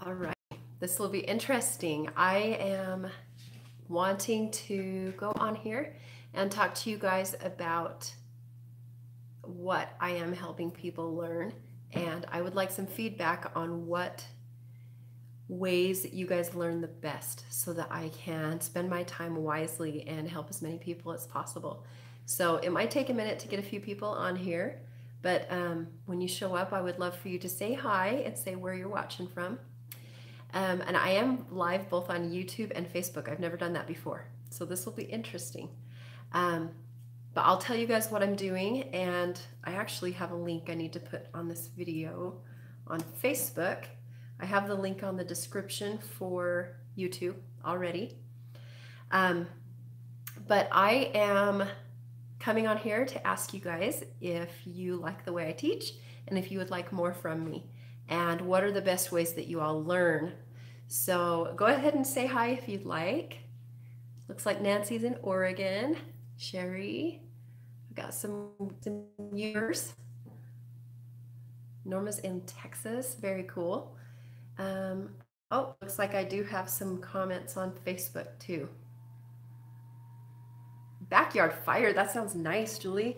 All right, this will be interesting. I am wanting to go on here and talk to you guys about what I am helping people learn, and I would like some feedback on what ways that you guys learn the best so that I can spend my time wisely and help as many people as possible. So it might take a minute to get a few people on here, but when you show up, I would love for you to say hi and say where you're watching from. And I am live both on YouTube and Facebook. I've never done that before, so this will be interesting. But I'll tell you guys what I'm doing, and I actually have a link I need to put on this video on Facebook. I have the link on the description for YouTube already. But I am coming on here to ask you guys if you like the way I teach and if you would like more from me, and what are the best ways that you all learn. So go ahead and say hi if you'd like. Looks like Nancy's in Oregon. Sherry, I've got some viewers. Norma's in Texas, very cool. Oh, looks like I do have some comments on Facebook too. Backyard fire, that sounds nice, Julie.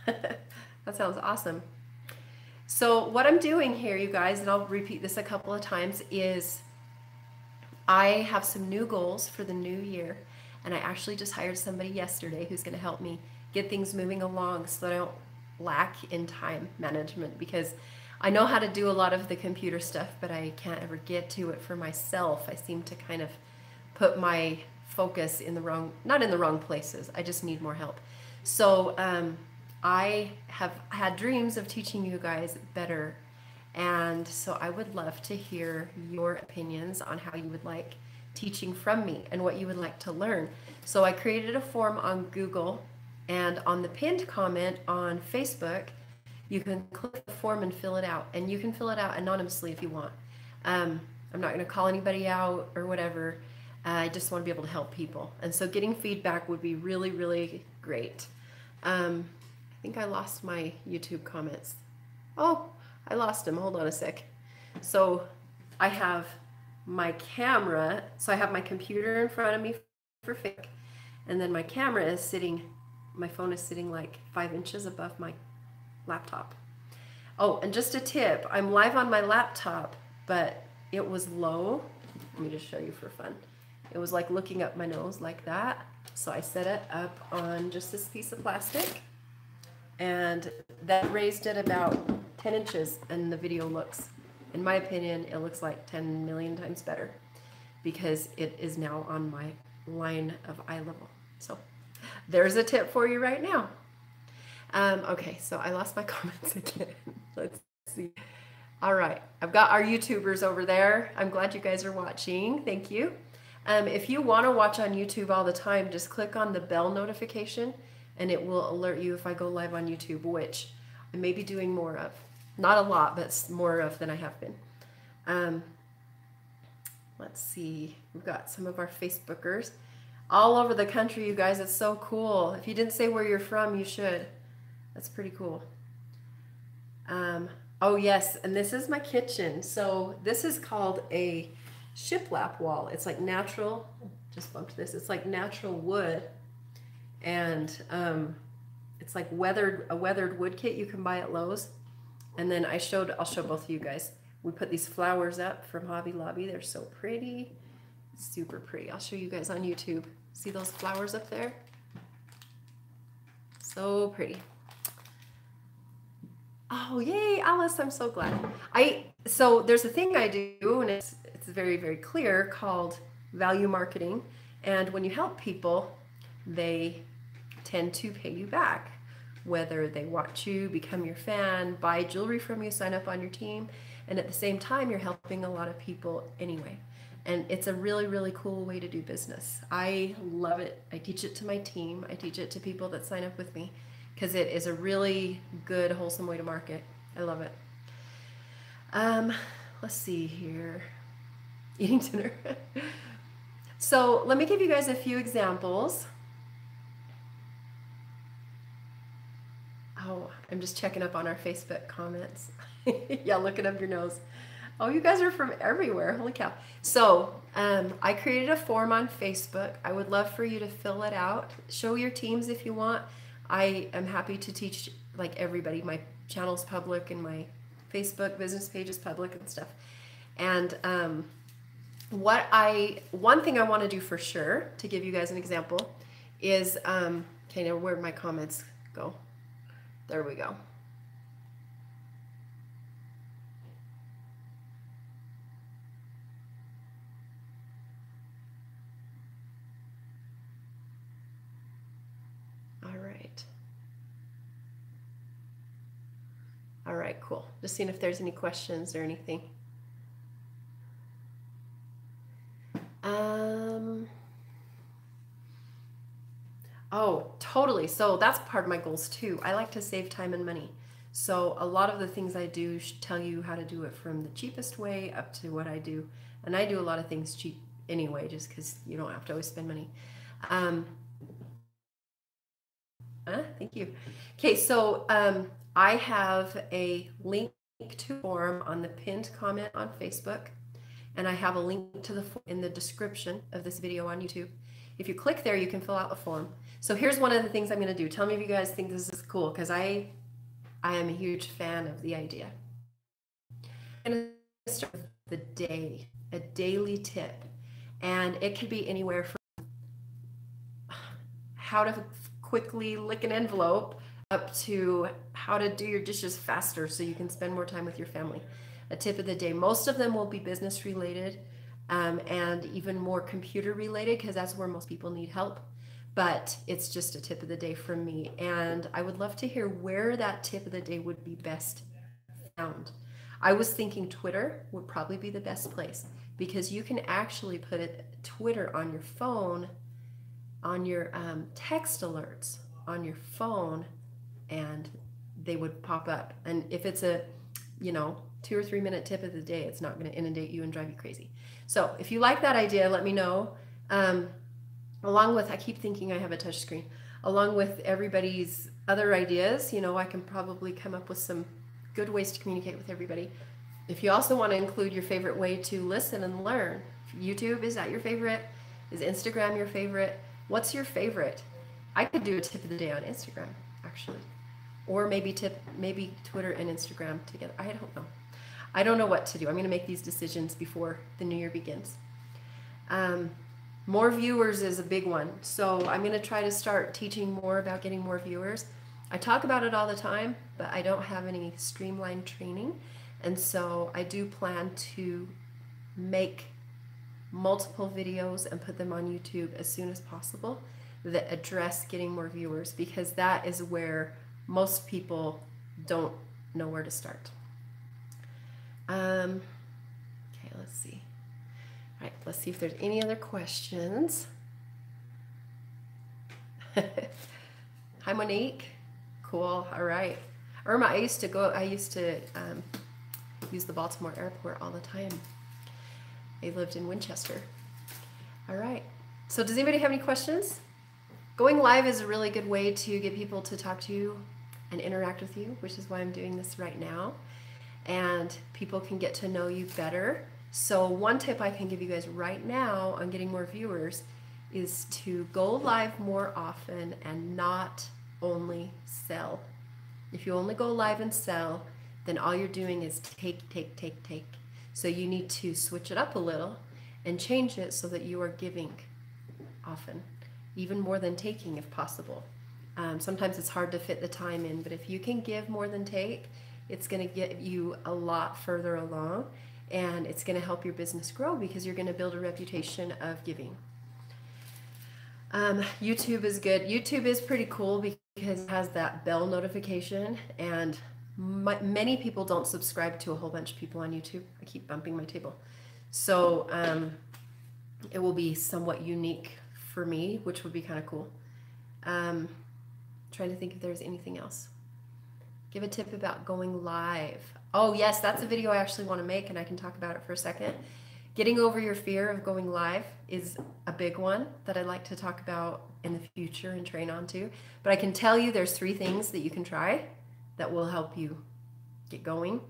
That sounds awesome. So what I'm doing here, you guys, and I'll repeat this a couple of times, is I have some new goals for the new year, and I actually just hired somebody yesterday who's going to help me get things moving along so that I don't lack in time management, because I know how to do a lot of the computer stuff, but I can't ever get to it for myself. I seem to kind of put my focus in the wrong, not in the wrong places. I just need more help. So I have had dreams of teaching you guys better, and so I would love to hear your opinions on how you would like teaching from me and what you would like to learn. So I created a form on Google, and on the pinned comment on Facebook, you can click the form and fill it out, and you can fill it out anonymously if you want. I'm not going to call anybody out or whatever. I just want to be able to help people, and so getting feedback would be really, really great. I think I lost my YouTube comments. Oh, I lost them. Hold on a sec. So I have my camera, so I have my computer in front of me for Facebook, and then my camera is sitting, my phone is sitting like 5 inches above my laptop. Oh, and just a tip, I'm live on my laptop, but it was low. Let me just show you for fun. It was like looking up my nose like that. So I set it up on just this piece of plastic, and that raised it about 10 inches, and the video looks, in my opinion, it looks like 10 million times better because it is now on my line of eye level. So there's a tip for you right now. Okay, so I lost my comments again. Let's see. All right, I've got our YouTubers over there. I'm glad you guys are watching. Thank you. If you want to watch on YouTube all the time, just click on the bell notification and it will alert you if I go live on YouTube, which I may be doing more of. Not a lot, but more of than I have been. Let's see. We've got some of our Facebookers all over the country, you guys. It's so cool. If you didn't say where you're from, you should. That's pretty cool. Oh yes, and this is my kitchen. So this is called a shiplap wall. It's like natural, just bumped this, it's like natural wood, and it's like a weathered wood kit you can buy at Lowe's. And then I'll show both of you guys. We put these flowers up from Hobby Lobby. They're so pretty, super pretty. I'll show you guys on YouTube. See those flowers up there? So pretty. Oh, yay, Alice, I'm so glad. So there's a thing I do, and it's very, very clear, called value marketing. And when you help people, they tend to pay you back, whether they watch you, become your fan, buy jewelry from you, sign up on your team, and at the same time, you're helping a lot of people anyway. And it's a really, really cool way to do business. I love it. I teach it to my team. I teach it to people that sign up with me, because it is a really good, wholesome way to market. I love it. Let's see here. Eating dinner. So let me give you guys a few examples. Oh, I'm just checking up on our Facebook comments. Yeah, looking up your nose. Oh, you guys are from everywhere. Holy cow. So I created a form on Facebook. I would love for you to fill it out. Show your teams if you want. I am happy to teach like everybody. My channel's public and my Facebook business page is public and stuff. And one thing I want to do for sure, to give you guys an example, is, okay, now where'd my comments go? There we go. All right, cool. Just seeing if there's any questions or anything. Oh, totally. So that's part of my goals too. I like to save time and money. So a lot of the things I do tell you how to do it from the cheapest way up to what I do. And I do a lot of things cheap anyway, just because you don't have to always spend money. Thank you. Okay, so I have a link to form on the pinned comment on Facebook, and I have a link to the form in the description of this video on YouTube. If you click there, you can fill out the form. So here's one of the things I'm going to do. Tell me if you guys think this is cool, because I am a huge fan of the idea. I'm going to start with the day, a daily tip, and it could be anywhere from how to quickly lick an envelope up to how to do your dishes faster so you can spend more time with your family. A tip of the day. Most of them will be business related and even more computer related, because that's where most people need help. But it's just a tip of the day from me, and I would love to hear where that tip of the day would be best found. I was thinking Twitter would probably be the best place, because you can actually put Twitter on your phone, on your text alerts on your phone, and they would pop up. And if it's a 2 or 3 minute tip of the day, it's not going to inundate you and drive you crazy. So if you like that idea, let me know. Along with, I keep thinking I have a touch screen, along with everybody's other ideas, I can probably come up with some good ways to communicate with everybody. If you also want to include your favorite way to listen and learn, YouTube, is that your favorite? Is Instagram your favorite? What's your favorite? I could do a tip of the day on Instagram, actually. Or maybe Twitter and Instagram together. I don't know. I don't know what to do. I'm going to make these decisions before the new year begins. More viewers is a big one. So I'm going to try to start teaching more about getting more viewers. I talk about it all the time, but I don't have any Streamline training. And so I do plan to make multiple videos and put them on YouTube as soon as possible that address getting more viewers, because that is where most people don't know where to start. Okay, let's see. All right, let's see if there's any other questions. Hi, Monique. Cool. All right. Irma, I used to use the Baltimore airport all the time. I lived in Winchester. All right. So does anybody have any questions? Going live is a really good way to get people to talk to you and interact with you, which is why I'm doing this right now. And people can get to know you better. So one tip I can give you guys right now on getting more viewers is to go live more often and not only sell. If you only go live and sell, then all you're doing is take. So you need to switch it up a little and change it so that you are giving often, even more than taking if possible. Sometimes it's hard to fit the time in, but if you can give more than take, it's going to get you a lot further along, and it's going to help your business grow because you're going to build a reputation of giving. YouTube is good. YouTube is pretty cool because it has that bell notification, and many people don't subscribe to a whole bunch of people on YouTube. I keep bumping my table. So it will be somewhat unique for me, which would be kind of cool. Trying to think if there's anything else. Give a tip about going live. Oh yes, that's a video I actually want to make, and I can talk about it for a second. Getting over your fear of going live is a big one that I'd like to talk about in the future and train on to. But I can tell you there's 3 things that you can try that will help you get going.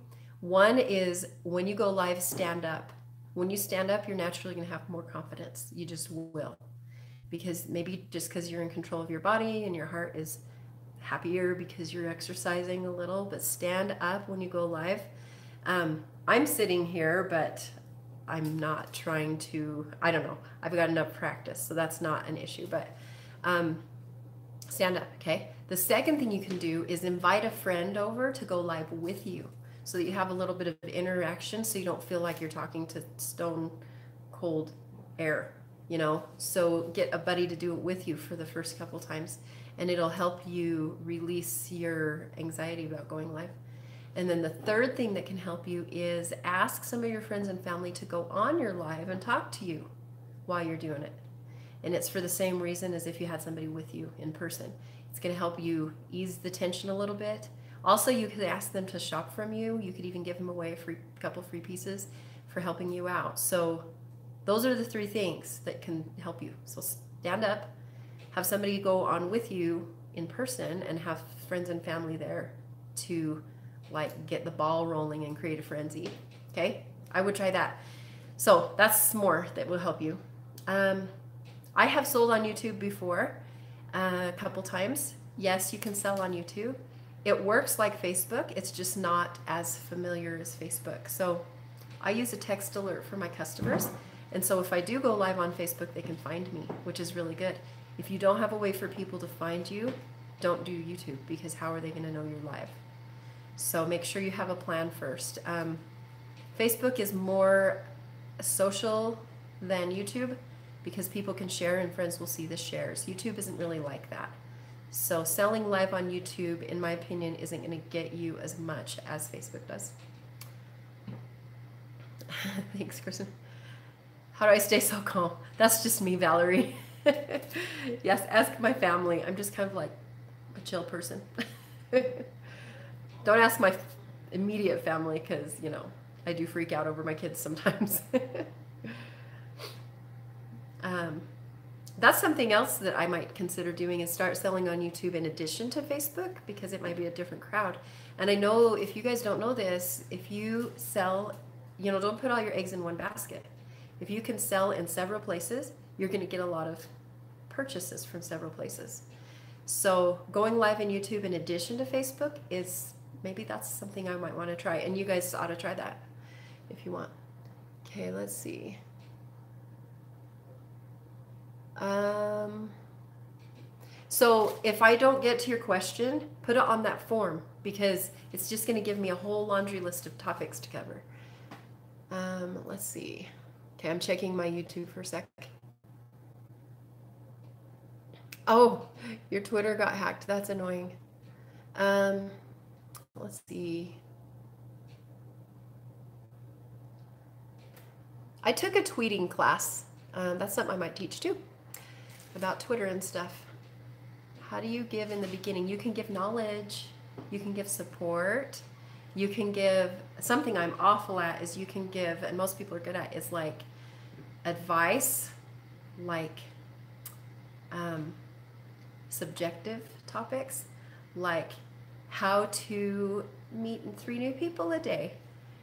One is when you go live, stand up. When you stand up, you're naturally going to have more confidence. You just will. Because maybe just because you're in control of your body and your heart is happier because you're exercising a little, but stand up when you go live. I'm sitting here, but I'm not trying to, I don't know. I've got enough practice, so that's not an issue, but stand up, okay? The second thing you can do is invite a friend over to go live with you so that you have a little bit of interaction so you don't feel like you're talking to stone cold air, you know? So get a buddy to do it with you for the first couple times, and it'll help you release your anxiety about going live. And then the third thing that can help you is ask some of your friends and family to go on your live and talk to you while you're doing it. And it's for the same reason as if you had somebody with you in person. It's going to help you ease the tension a little bit. Also, you could ask them to shop from you. You could even give them away a couple free pieces for helping you out. So those are the three things that can help you. So stand up, have somebody go on with you in person, and have friends and family there to like get the ball rolling and create a frenzy. Okay, I would try that. So that's more that will help you. I have sold on YouTube before a couple times. Yes, you can sell on YouTube. It works like Facebook. It's just not as familiar as Facebook. So I use a text alert for my customers. And so if I do go live on Facebook, they can find me, which is really good. If you don't have a way for people to find you, don't do YouTube, because how are they going to know you're live? So make sure you have a plan first. Facebook is more social than YouTube because people can share and friends will see the shares. YouTube isn't really like that. So selling live on YouTube, in my opinion, isn't going to get you as much as Facebook does. Thanks, Kristen. How do I stay so calm? That's just me, Valerie. Yes, ask my family. I'm just kind of like a chill person. Don't ask my immediate family because, you know, I do freak out over my kids sometimes. That's something else that I might consider doing, is start selling on YouTube in addition to Facebook, because it might be a different crowd. And I know if you guys don't know this, if you sell, you know, don't put all your eggs in one basket. If you can sell in several places, you're going to get a lot of purchases from several places. So going live in YouTube in addition to Facebook is, maybe that's something I might want to try. And you guys ought to try that if you want. Okay, let's see. So if I don't get to your question, put it on that form, because it's just going to give me a whole laundry list of topics to cover. Let's see. Okay, I'm checking my YouTube for a sec. Oh, your Twitter got hacked. That's annoying. Let's see. I took a tweeting class. That's something I might teach too, about Twitter and stuff. How do you give in the beginning? You can give knowledge. You can give support. You can give, something I'm awful at is you can give, and most people are good at, is like advice, like subjective topics, like how to meet 3 new people a day,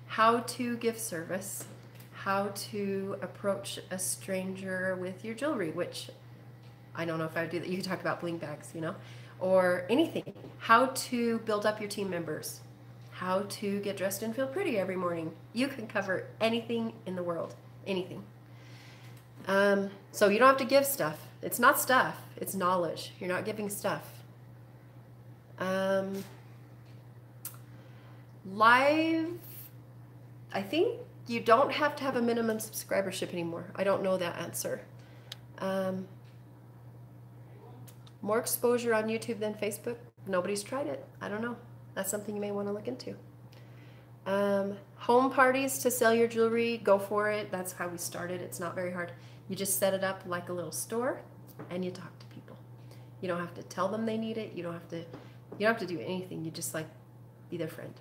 how to give service, how to approach a stranger with your jewelry, which I don't know if I would do that. You could talk about bling bags, you know, or anything. How to build up your team members, how to get dressed and feel pretty every morning. You can cover anything in the world, anything. So you don't have to give stuff. It's not stuff, it's knowledge. You're not giving stuff. Live, I think you don't have to have a minimum subscribership anymore. I don't know that answer. More exposure on YouTube than Facebook. Nobody's tried it. I don't know. That's something you may want to look into. Home parties to sell your jewelry, go for it. That's how we started. It's not very hard. You just set it up like a little store and you talk to people. You don't have to tell them they need it. You don't have to do anything. You just like be their friend.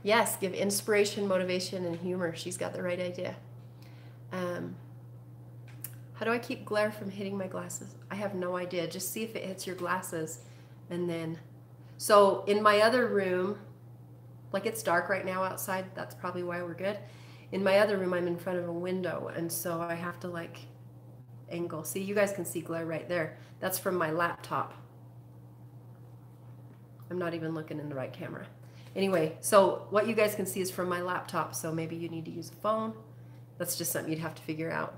Yes, give inspiration, motivation, and humor. She's got the right idea. How do I keep glare from hitting my glasses? I have no idea. Just see if it hits your glasses. And then, so in my other room, Like it's dark right now outside. That's probably why we're good. In my other room, I'm in front of a window, and so I have to like angle. See, you guys can see glare right there. That's from my laptop. I'm not even looking in the right camera. Anyway, so what you guys can see is from my laptop, so maybe you need to use a phone. That's just something you'd have to figure out.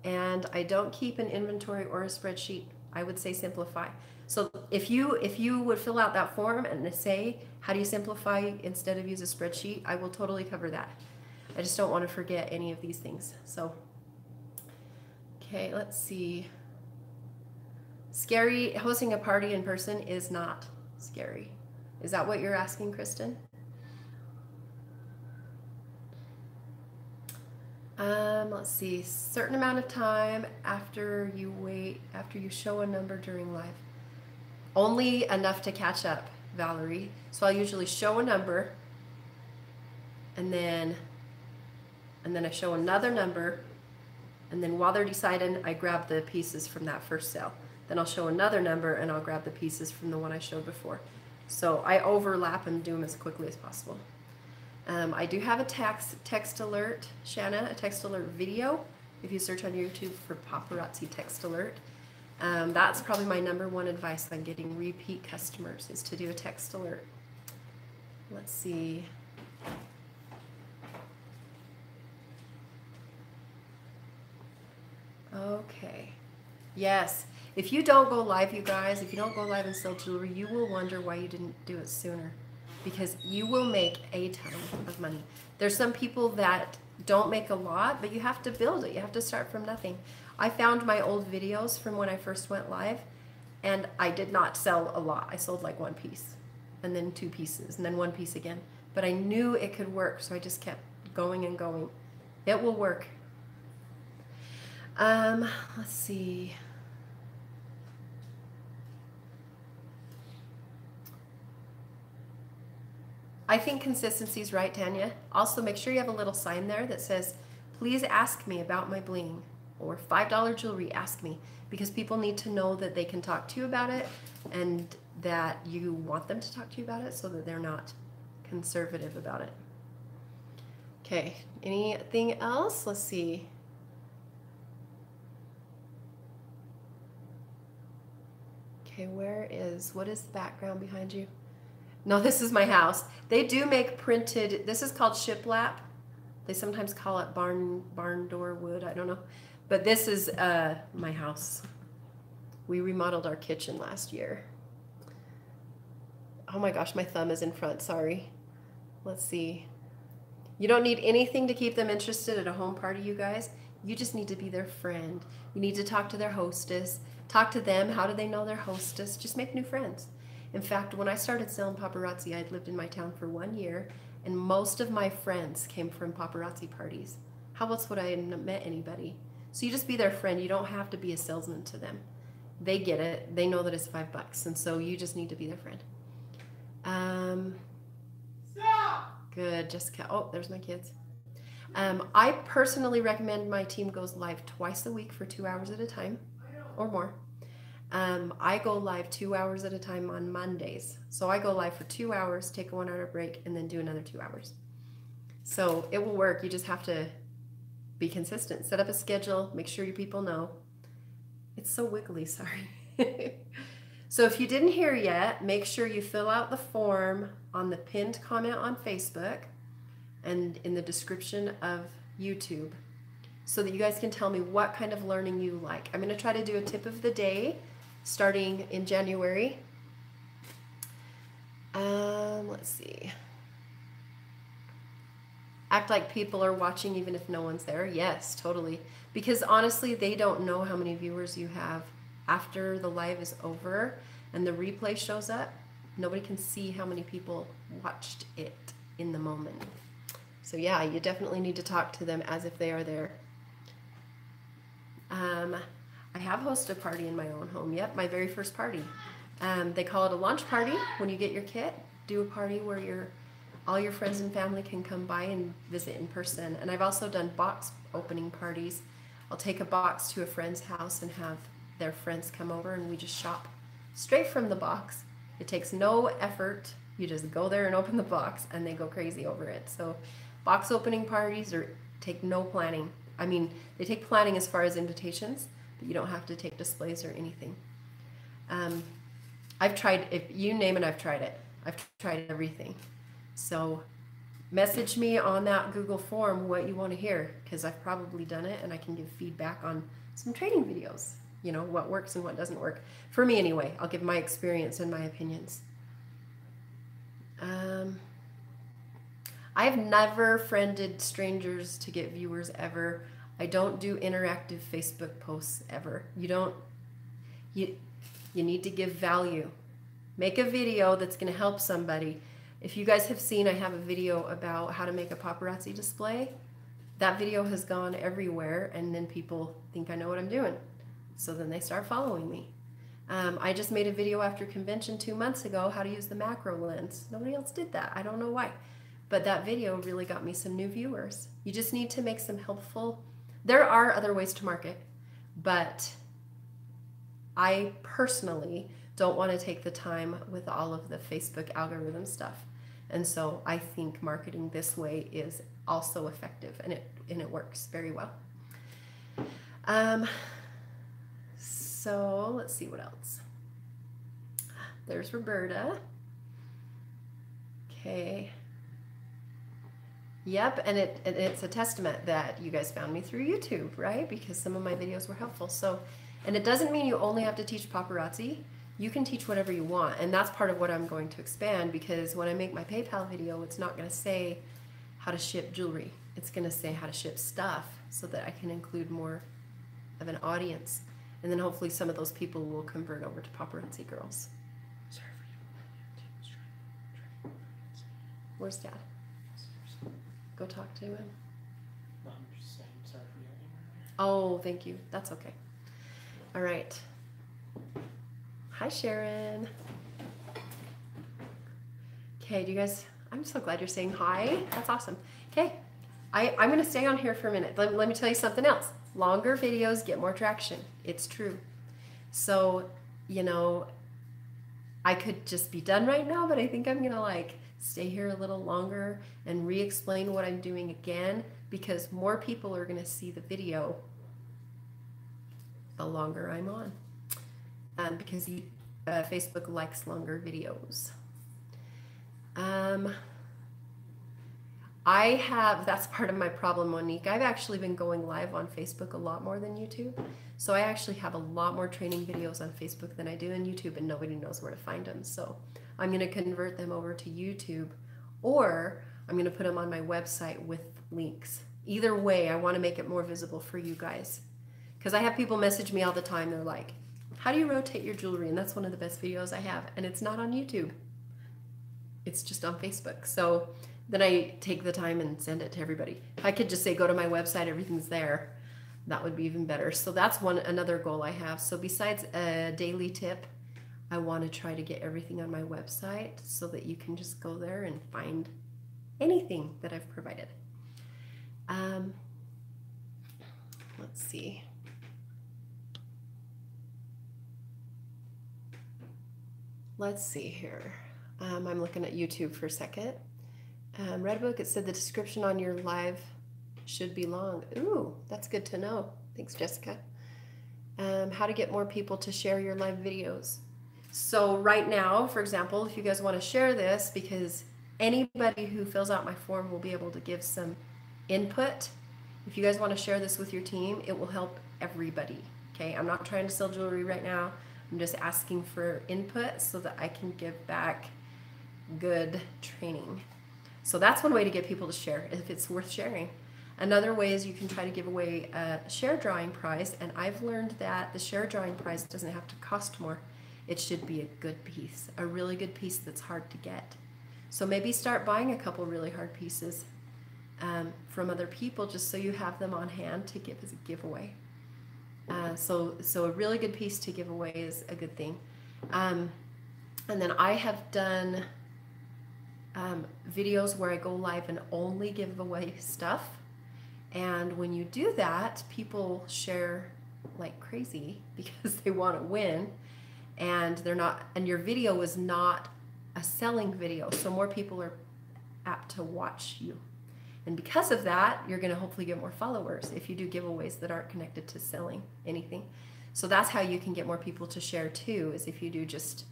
And I don't keep an inventory or a spreadsheet. I would say simplify. So if you would fill out that form and say, how do you simplify instead of use a spreadsheet, I will totally cover that. I just don't want to forget any of these things. So, okay, let's see. Scary, hosting a party in person is not scary. Is that what you're asking, Kristen? Let's see, certain amount of time after you show a number during live. Only enough to catch up, Valerie. So I'll usually show a number and then I show another number, and then while they're deciding, I grab the pieces from that first sale. Then I'll show another number and I'll grab the pieces from the one I showed before. So I overlap and do them as quickly as possible. I do have a text alert, Shanna, a text alert video. If you search on YouTube for paparazzi text alert, that's probably my #1 advice on getting repeat customers is to do a text alert. Let's see. Okay. Yes. If you don't go live, you guys, if you don't go live and sell jewelry, you will wonder why you didn't do it sooner. Because you will make a ton of money. There's some people that don't make a lot, but you have to build it. You have to start from nothing. I found my old videos from when I first went live, and I did not sell a lot. I sold like 1 piece, and then 2 pieces, and then 1 piece again. But I knew it could work, so I just kept going and going. It will work. Let's see. I think consistency is right, Tanya. Also, make sure you have a little sign there that says, please ask me about my bling, or $5 jewelry, ask me, because people need to know that they can talk to you about it and that you want them to talk to you about it so that they're not conservative about it. Okay, anything else? Let's see. Okay, what is the background behind you? No, this is my house. They do make printed, this is called shiplap. They sometimes call it barn door wood, I don't know. But this is my house. We remodeled our kitchen last year. Oh my gosh, my thumb is in front, sorry. Let's see. You don't need anything to keep them interested at a home party, you guys. You just need to be their friend. You need to talk to their hostess. Talk to them. How do they know their hostess? Just make new friends. In fact, when I started selling paparazzi, I'd lived in my town for 1 year, and most of my friends came from paparazzi parties. How else would I have met anybody? So you just be their friend. You don't have to be a salesman to them. They get it. They know that it's $5, and so you just need to be their friend. Stop! Good, Jessica. Oh, there's my kids. I personally recommend my team goes live twice a week for 2 hours at a time or more. I go live 2 hours at a time on Mondays. So I go live for 2 hours, take a 1 hour break, and then do another 2 hours. So it will work. You just have to be consistent. Set up a schedule. Make sure your people know. It's so wiggly, sorry. So if you didn't hear yet, make sure you fill out the form on the pinned comment on Facebook and in the description of YouTube so that you guys can tell me what kind of learning you like. I'm going to try to do a tip of the day starting in January. Let's see. Act like people are watching even if no one's there. Yes, totally. Because honestly, they don't know how many viewers you have after the live is over and the replay shows up. Nobody can see how many people watched it in the moment. So yeah, you definitely need to talk to them as if they are there. I have hosted a party in my own home. Yep, my very first party. They call it a launch party when you get your kit. Do a party where all your friends and family can come by and visit in person. And I've also done box opening parties. I'll take a box to a friend's house and have their friends come over and we just shop straight from the box. It takes no effort You just go there and open the box and they go crazy over it. So box opening parties take no planning. I mean, they take planning as far as invitations, but you don't have to take displays or anything. I've tried, if you name it, I've tried it. I've tried everything. So message me on that Google form what you want to hear, because I've probably done it and I can give feedback on some training videos, you know, what works and what doesn't work. For me anyway, I'll give my experience and my opinions. I've never friended strangers to get viewers ever. I don't do interactive Facebook posts ever. You need to give value. Make a video that's going to help somebody. If you guys have seen, I have a video about how to make a paparazzi display. That video has gone everywhere, and then people think I know what I'm doing. So then they start following me. I just made a video after convention 2 months ago, how to use the macro lens. Nobody else did that. I don't know why. But that video really got me some new viewers. You just need to make some helpful. There are other ways to market, but I personally don't want to take the time with all of the Facebook algorithm stuff. And so I think marketing this way is also effective, and it works very well. So let's see what else. There's Roberta. Okay. Yep, and it's a testament that you guys found me through YouTube, right? Because some of my videos were helpful. So, and it doesn't mean you only have to teach paparazzi. You can teach whatever you want, and that's part of what I'm going to expand, because when I make my PayPal video, it's not going to say how to ship jewelry. It's going to say how to ship stuff, so that I can include more of an audience. And then hopefully some of those people will convert over to paparazzi girls. Where's Dad? Go talk to him. No, I'm just saying sorry for yelling earlier. Oh, thank you. That's okay. All right. Hi, Sharon. Okay, do you guys, I'm so glad you're saying hi. That's awesome. Okay, I'm going to stay on here for a minute. Let me tell you something else. Longer videos get more traction. It's true. So, you know, I could just be done right now, but I think I'm going to stay here a little longer and re-explain what I'm doing again, because more people are going to see the video the longer I'm on. Because Facebook likes longer videos. That's part of my problem, Monique. I've actually been going live on Facebook a lot more than YouTube. So I actually have a lot more training videos on Facebook than I do on YouTube, and nobody knows where to find them. So I'm going to convert them over to YouTube, or I'm going to put them on my website with links. Either way, I want to make it more visible for you guys. Because I have people message me all the time. They're like, how do you rotate your jewelry? And that's one of the best videos I have. And it's not on YouTube. It's just on Facebook. So then I take the time and send it to everybody. If I could just say, go to my website, everything's there, that would be even better. So that's another goal I have. So besides a daily tip, I want to try to get everything on my website so that you can just go there and find anything that I've provided. Let's see. Let's see here. I'm looking at YouTube for a second. Redbook, it said the description on your live should be long. Ooh, that's good to know. Thanks, Jessica. How to get more people to share your live videos. So right now, for example, if you guys want to share this, because anybody who fills out my form will be able to give some input. If you guys want to share this with your team, it will help everybody. Okay, I'm not trying to sell jewelry right now. I'm just asking for input so that I can give back good training. So that's one way to get people to share, if it's worth sharing. Another way is you can try to give away a share drawing prize, and I've learned that the share drawing prize doesn't have to cost more. It should be a good piece, a really good piece that's hard to get. So maybe start buying a couple really hard pieces from other people, just so you have them on hand to give as a giveaway. So a really good piece to give away is a good thing. And then I have done videos where I go live and only give away stuff. And when you do that, people share like crazy because they want to win, and they're not, and your video is not a selling video, so more people are apt to watch you. And because of that, you're going to hopefully get more followers if you do giveaways that aren't connected to selling anything. So that's how you can get more people to share too, is if you do just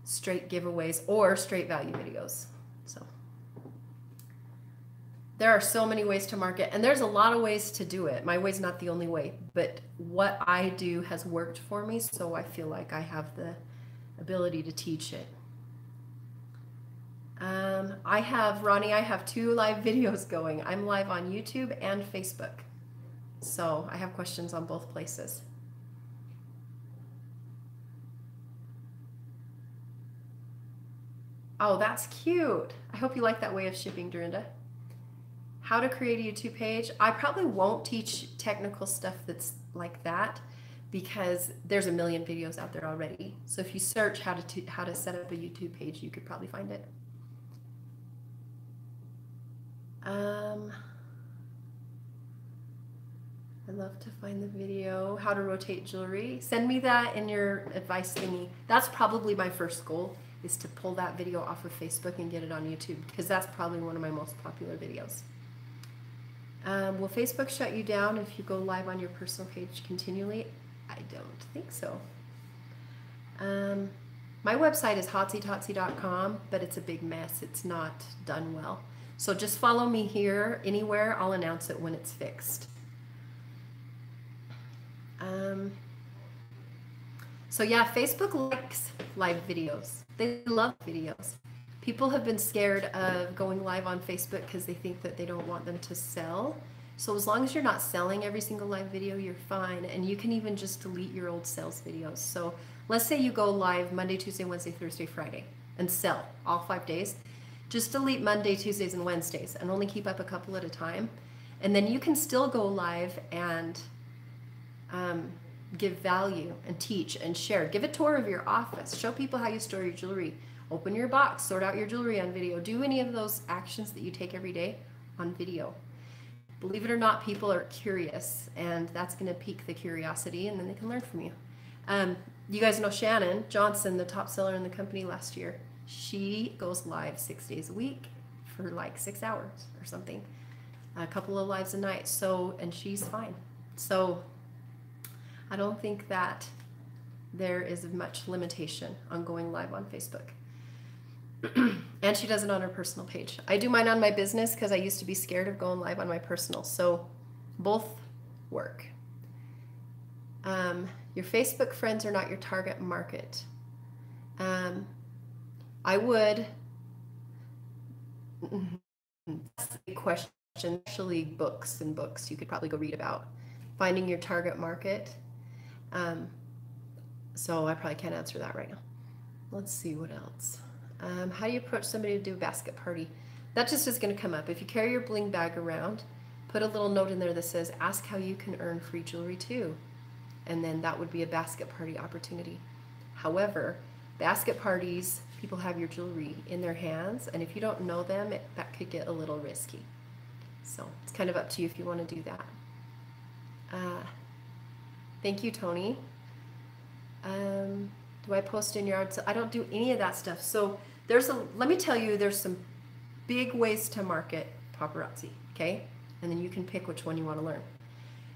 straight giveaways or straight value videos. So there are so many ways to market, and there's a lot of ways to do it. My way's not the only way, but what I do has worked for me, so I feel like I have the ability to teach it. Ronnie, I have 2 live videos going. I'm live on YouTube and Facebook. So I have questions on both places. Oh, that's cute. I hope you like that way of shipping, Dorinda. How to create a YouTube page. I probably won't teach technical stuff that's like that because there's a million videos out there already. So if you search how to set up a YouTube page, you could probably find it. I'd love to find the video. How to rotate jewelry. Send me that in your advice thingy. That's probably my first goal, is to pull that video off of Facebook and get it on YouTube, because that's probably one of my most popular videos. Will Facebook shut you down if you go live on your personal page continually? I don't think so. My website is hotsytotsy.com, but it's a big mess. It's not done well. So just follow me here. Anywhere, I'll announce it when it's fixed. So yeah, Facebook likes live videos. They love videos. People have been scared of going live on Facebook because they think that they don't want them to sell. So as long as you're not selling every single live video, you're fine. And you can even just delete your old sales videos. So let's say you go live Monday, Tuesday, Wednesday, Thursday, Friday, and sell all 5 days. Just delete Monday, Tuesdays, and Wednesdays, and only keep up a couple at a time. And then you can still go live and give value and teach and share. Give a tour of your office. Show people how you store your jewelry. Open your box, sort out your jewelry on video. Do any of those actions that you take every day on video. Believe it or not, people are curious, and that's going to pique the curiosity, and then they can learn from you. You guys know Shannon Johnson, the top seller in the company last year. She goes live 6 days a week for like 6 hours or something. A couple of lives a night. So, and she's fine. So I don't think that there is much limitation on going live on Facebook. And she does it on her personal page. I do mine on my business because I used to be scared of going live on my personal. So both work. Your Facebook friends are not your target market. I would, that's a question, actually books and books you could probably go read about. Finding your target market. So I probably can't answer that right now. Let's see what else. How do you approach somebody to do a basket party? That just is going to come up. If you carry your bling bag around, put a little note in there that says, ask how you can earn free jewelry too. And then that would be a basket party opportunity. However, basket parties, people have your jewelry in their hands, and if you don't know them, that could get a little risky. So it's kind of up to you if you want to do that. Thank you, Tony. Do I post in yard sale? I don't do any of that stuff. So let me tell you, there's some big ways to market paparazzi, okay? And then you can pick which one you want to learn.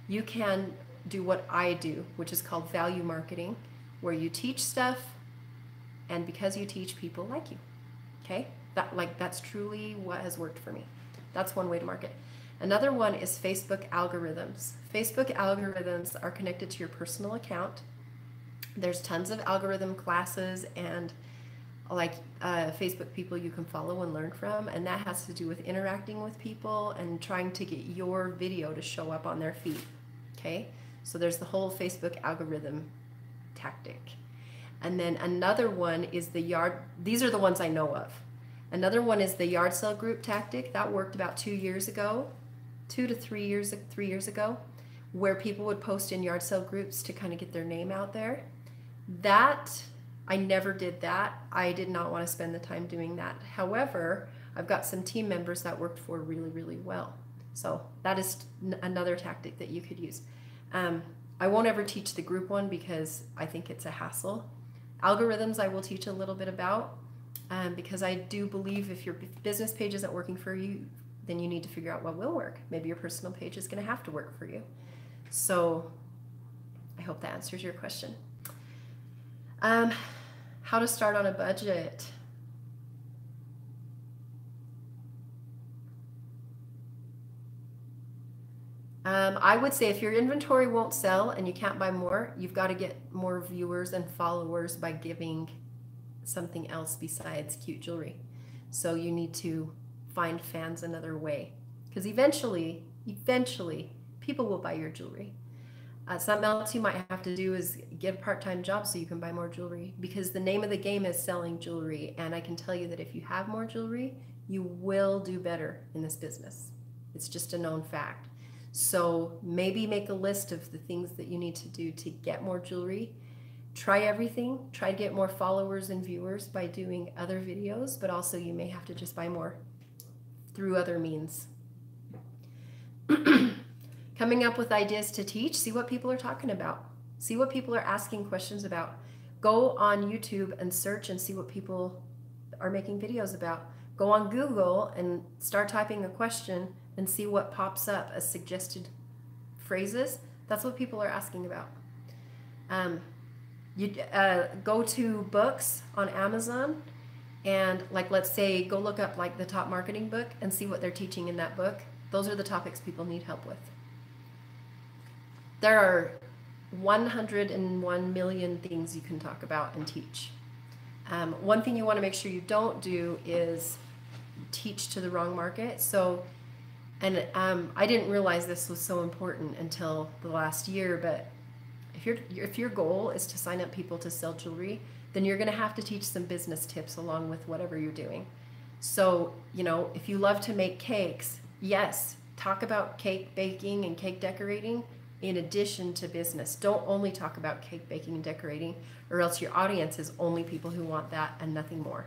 You can do what I do, which is called value marketing, where you teach stuff, and because you teach, people like you, okay? That's truly what has worked for me. That's one way to market. Another one is Facebook algorithms. Facebook algorithms are connected to your personal account. There's tons of algorithm classes and Facebook people you can follow and learn from, and that has to do with interacting with people and trying to get your video to show up on their feed, okay? So there's the whole Facebook algorithm tactic. And then another one is these are the ones I know of. Another one is the yard sale group tactic. That worked about 2 years ago, 2 to 3 years ago, where people would post in yard sale groups to kind of get their name out there. I never did that. I did not want to spend the time doing that. However, I've got some team members that worked for really, really well. So that is another tactic that you could use. I won't ever teach the group one because I think it's a hassle. Algorithms I will teach a little bit about, because I do believe if your business page isn't working for you, then you need to figure out what will work. Maybe your personal page is going to have to work for you. So I hope that answers your question. How to start on a budget. I would say if your inventory won't sell and you can't buy more, you've got to get more viewers and followers by giving something else besides cute jewelry. So you need to find fans another way, because eventually people will buy your jewelry. Something else you might have to do is get a part-time job so you can buy more jewelry, because the name of the game is selling jewelry, and I can tell you that if you have more jewelry, you will do better in this business. It's just a known fact. So maybe make a list of the things that you need to do to get more jewelry. Try everything. Try to get more followers and viewers by doing other videos, but also you may have to just buy more through other means. Coming up with ideas to teach. See what people are talking about. See what people are asking questions about. Go on YouTube and search and see what people are making videos about. Go on Google and start typing a question and see what pops up as suggested phrases. That's what people are asking about. You go to books on Amazon and, like, let's say go look up like the top marketing book and see what they're teaching in that book. Those are the topics people need help with. There are 101 million things you can talk about and teach. One thing you want to make sure you don't do is teach to the wrong market. So, and I didn't realize this was so important until the last year, but if your goal is to sign up people to sell jewelry, then you're going to have to teach some business tips along with whatever you're doing. So, you know, if you love to make cakes, yes, talk about cake baking and cake decorating in addition to business. Don't only talk about cake baking and decorating, or else your audience is only people who want that and nothing more.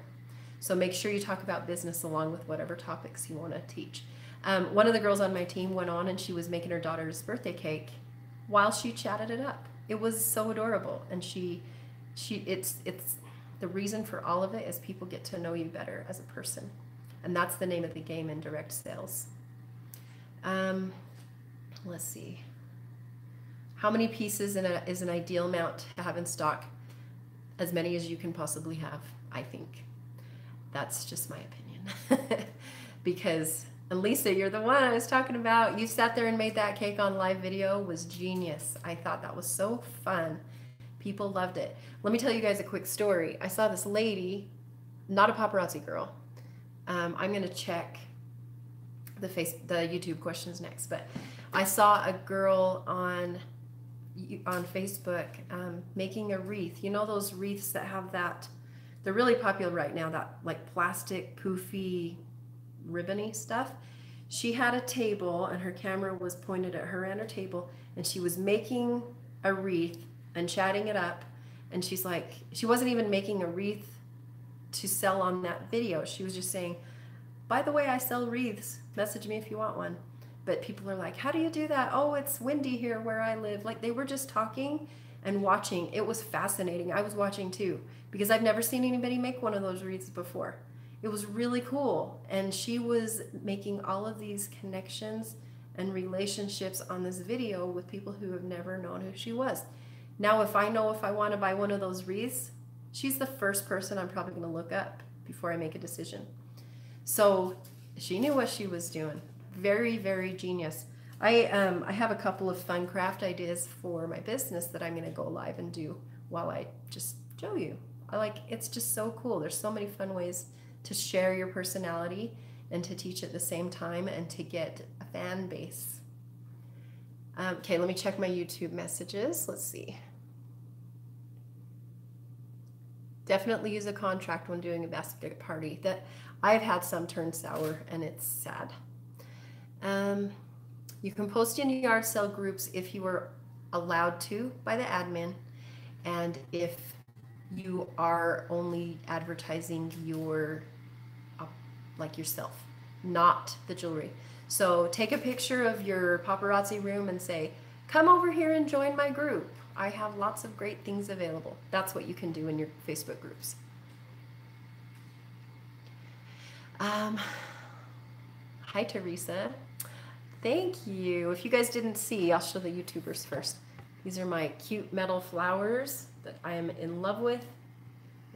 So make sure you talk about business along with whatever topics you want to teach. One of the girls on my team went on and she was making her daughter's birthday cake while she chatted it up. It was so adorable, and it's the reason for all of it is people get to know you better as a person, and that's the name of the game in direct sales. Let's see. How many pieces is an ideal amount to have in stock? As many as you can possibly have, I think. That's just my opinion. Because, and Lisa, you're the one I was talking about. You sat there and made that cake on live video. It was genius. I thought that was so fun. People loved it. Let me tell you guys a quick story. I saw this lady, not a paparazzi girl. I'm going to check the YouTube questions next, but I saw a girl on Facebook making a wreath. You know those wreaths that have that, they're really popular right now, that like plastic poofy ribbony stuff. She had a table and her camera was pointed at her and her table, and she was making a wreath and chatting it up, and she's like, she wasn't even making a wreath to sell on that video. She was just saying, by the way, I sell wreaths, message me if you want one. But people are like, how do you do that? Oh, it's windy here where I live. Like, they were just talking and watching. It was fascinating. I was watching too, because I've never seen anybody make one of those wreaths before. It was really cool. And she was making all of these connections and relationships on this video with people who have never known who she was. Now, if I know if I want to buy one of those wreaths, she's the first person I'm probably going to look up before I make a decision. So she knew what she was doing. Very, very genius. I have a couple of fun craft ideas for my business that I'm going to go live and do while I just show you. It's just so cool. There's so many fun ways to share your personality and to teach at the same time and to get a fan base. Okay, let me check my YouTube messages. Let's see. Definitely use a contract when doing a basket party. That I've had some turn sour and it's sad. You can post in yard sale groups if you are allowed to by the admin, and if you are only advertising your like yourself, not the jewelry. So take a picture of your paparazzi room and say, come over here and join my group. I have lots of great things available. That's what you can do in your Facebook groups. Hi, Teresa. Thank you. If you guys didn't see, I'll show the YouTubers first. These are my cute metal flowers that I am in love with.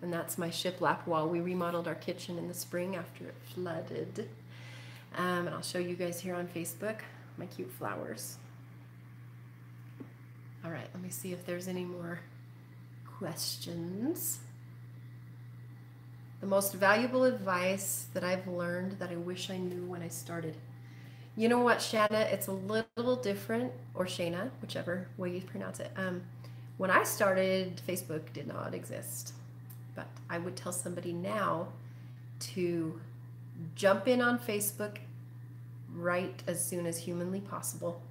And that's my shiplap wall. We remodeled our kitchen in the spring after it flooded. And I'll show you guys here on Facebook my cute flowers. All right, let me see if there's any more questions. The most valuable advice that I've learned that I wish I knew when I started. You know what, Shanna? It's a little different, or Shana, whichever way you pronounce it. When I started, Facebook did not exist. But I would tell somebody now to jump in on Facebook right as soon as humanly possible,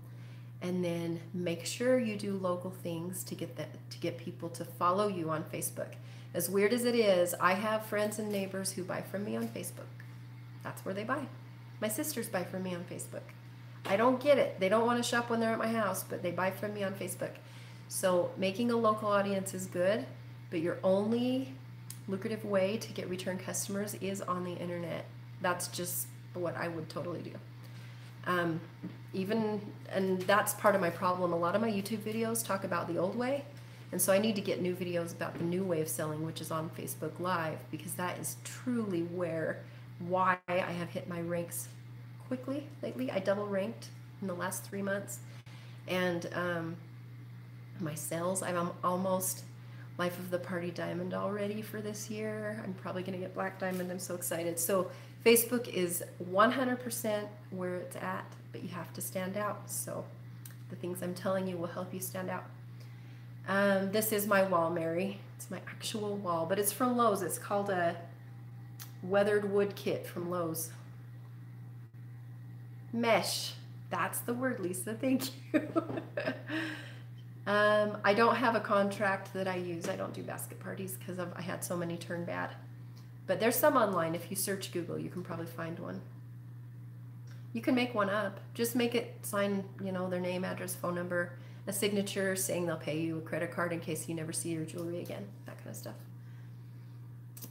and then make sure you do local things to get people to follow you on Facebook. As weird as it is, I have friends and neighbors who buy from me on Facebook. That's where they buy. My sisters buy from me on Facebook. I don't get it. They don't want to shop when they're at my house, but they buy from me on Facebook. So making a local audience is good, but your only lucrative way to get return customers is on the internet. That's just what I would totally do. And that's part of my problem. A lot of my YouTube videos talk about the old way, and so I need to get new videos about the new way of selling, which is on Facebook Live, because that is truly why I have hit my ranks quickly lately. I double ranked in the last 3 months, and my sales, I'm almost Life of the Party Diamond already for this year. I'm probably going to get Black Diamond. I'm so excited. So Facebook is 100% where it's at, but you have to stand out. So the things I'm telling you will help you stand out. This is my wall, Mary. It's my actual wall, but it's from Lowe's. It's called a weathered wood kit from Lowe's. Mesh. That's the word, Lisa. Thank you. I don't have a contract that I use. I don't do basket parties because I had so many turn bad. But there's some online. If you search Google, you can probably find one. You can make one up. Just make it sign, their name, address, phone number, a signature saying they'll pay you a credit card in case you never see your jewelry again, that kind of stuff.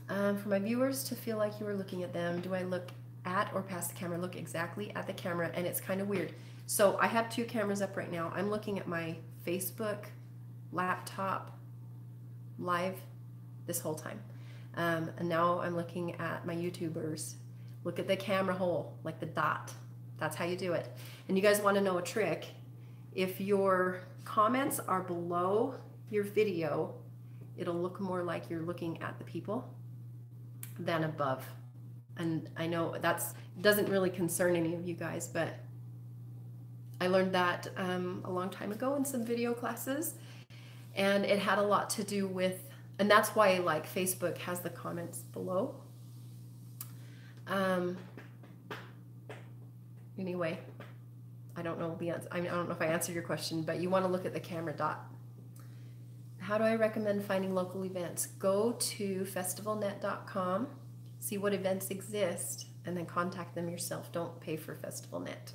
For my viewers to feel like you were looking at them, do I look at or past the camera? Look exactly at the camera, and it's kind of weird. So I have 2 cameras up right now. I'm looking at my Facebook laptop live this whole time. And now I'm looking at my YouTubers. Look at the camera hole, like the dot. That's how you do it. And you guys want to know a trick? If your comments are below your video, it'll look more like you're looking at the people than above. And I know that doesn't really concern any of you guys, but I learned that a long time ago in some video classes, and it had a lot to do with, and that's why like Facebook has the comments below. Anyway, I don't know the answer. I don't know if I answered your question, but you want to look at the camera dot. How do I recommend finding local events? Go to festivalnet.com, see what events exist, and then contact them yourself. Don't pay for FestivalNet.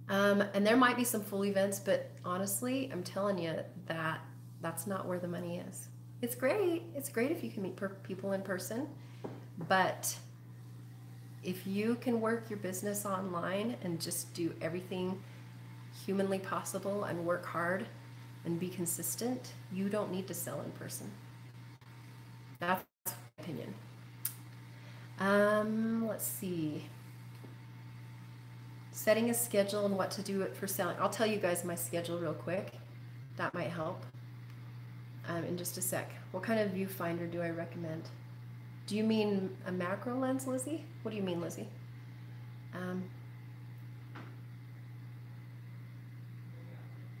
And there might be some full events, but honestly, I'm telling you that that's not where the money is. It's great. It's great if you can meet people in person, but if you can work your business online and just do everything humanly possible and work hard and be consistent, you don't need to sell in person. That's my opinion. Let's see. Setting a schedule and what to do it for selling. I'll tell you guys my schedule real quick. That might help in just a sec. What kind of viewfinder do I recommend? Do you mean a macro lens, Lizzie? What do you mean, Lizzie?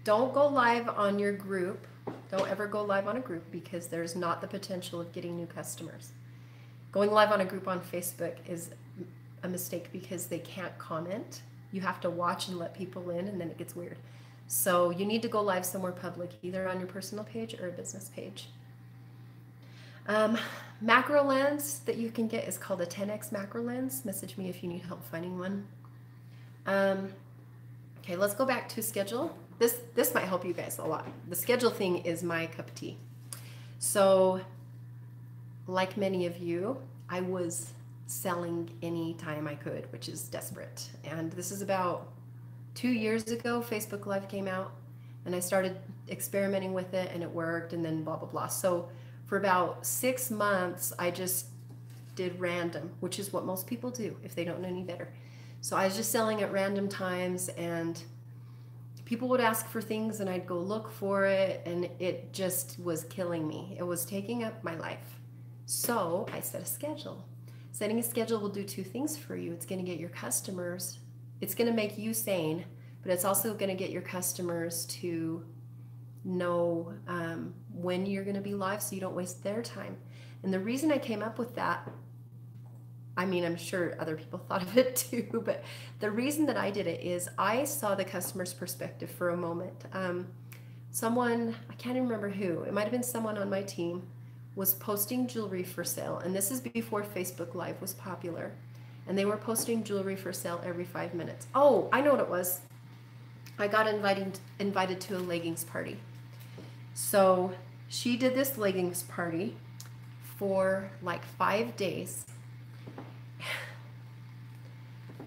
Don't go live on your group. Don't ever go live on a group because there's not the potential of getting new customers. Going live on a group on Facebook is a mistake because they can't comment. You have to watch and let people in, and then it gets weird. So you need to go live somewhere public, either on your personal page or a business page. Macro lens that you can get is called a 10x macro lens. Message me if you need help finding one. Okay, let's go back to schedule. This might help you guys a lot. The schedule thing is my cup of tea. So like many of you, I was selling any time I could, which is desperate. And this is about 2 years ago, Facebook Live came out, and I started experimenting with it, and it worked, and then blah, blah, blah. So for about 6 months, I just did random, which is what most people do if they don't know any better. So I was just selling at random times, and people would ask for things, and I'd go look for it, and it just was killing me. It was taking up my life. So I set a schedule. Setting a schedule will do two things for you. It's going to get your customers, it's going to make you sane, but it's also going to get your customers to know when you're going to be live so you don't waste their time. And the reason I came up with that, I mean, I'm sure other people thought of it too, but the reason that I did it is I saw the customer's perspective for a moment. Someone, I can't even remember who, it might have been someone on my team, was posting jewelry for sale, and this is before Facebook Live was popular, and they were posting jewelry for sale every 5 minutes. Oh, I know what it was. I got invited to a leggings party. So she did this leggings party for like 5 days.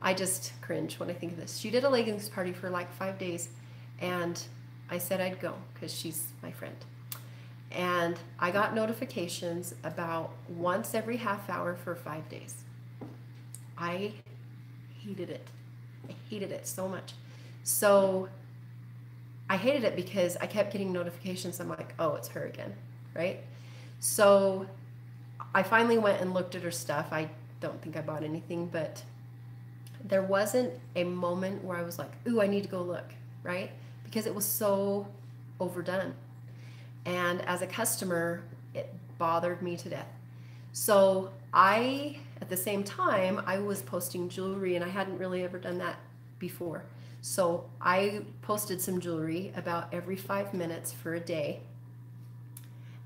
I just cringe when I think of this. She did a leggings party for like 5 days, and I said I'd go because she's my friend. And I got notifications about once every half hour for 5 days. I hated it. I hated it so much. So I hated it because I kept getting notifications. I'm like, oh, it's her again, right? So I finally went and looked at her stuff. I don't think I bought anything, but there wasn't a moment where I was like, ooh, I need to go look, right? Because it was so overdone. And as a customer, it bothered me to death. So at the same time, I was posting jewelry, and I hadn't really ever done that before. So I posted some jewelry about every 5 minutes for a day.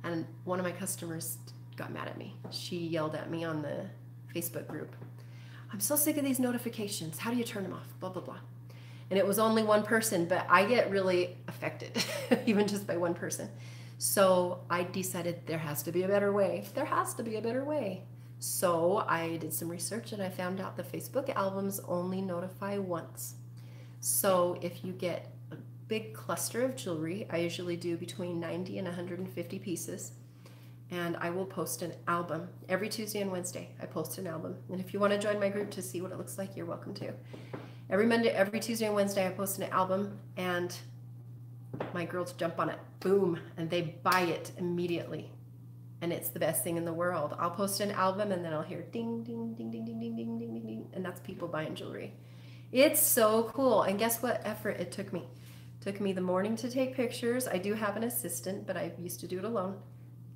And one of my customers got mad at me. She yelled at me on the Facebook group. I'm so sick of these notifications. How do you turn them off? Blah, blah, blah. And it was only one person, but I get really affected, even just by one person. So I decided there has to be a better way. There has to be a better way. So I did some research, and I found out the Facebook albums only notify once. So if you get a big cluster of jewelry, I usually do between 90 and 150 pieces, and I will post an album. Every Tuesday and Wednesday, I post an album. And if you want to join my group to see what it looks like, you're welcome to. Every Tuesday and Wednesday, I post an album, and my girls jump on it, boom, and they buy it immediately. And it's the best thing in the world. I'll post an album, and then I'll hear ding, ding, ding, ding, ding, ding, ding, ding, ding, ding, and that's people buying jewelry. It's so cool. And guess what effort it took me? It took me the morning to take pictures. I do have an assistant, but I used to do it alone.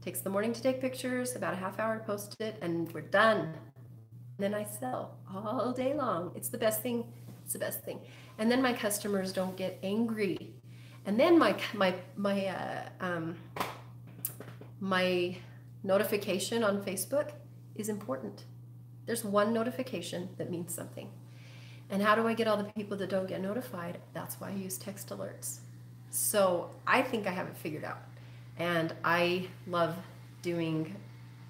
It takes the morning to take pictures, about a half hour to post it, and we're done. And then I sell all day long. It's the best thing. It's the best thing. And then my customers don't get angry. And then my notification on Facebook is important. There's one notification that means something. And how do I get all the people that don't get notified? That's why I use text alerts. So I think I have it figured out. And I love doing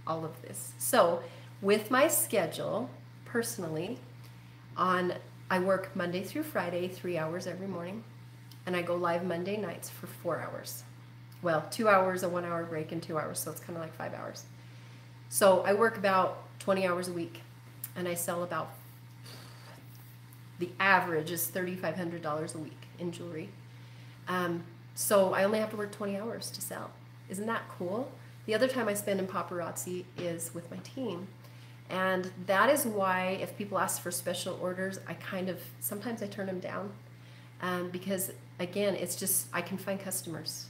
all of this. So with my schedule, personally, I work Monday through Friday, 3 hours every morning. And I go live Monday nights for 4 hours. Well, 2 hours, a 1 hour break, and 2 hours. So it's kind of like 5 hours. So I work about 20 hours a week. And I sell about, the average is $3,500 a week in jewelry. So I only have to work 20 hours to sell. Isn't that cool? The other time I spend in paparazzi is with my team. And that is why if people ask for special orders, sometimes I turn them down. Because again, it's just, I can find customers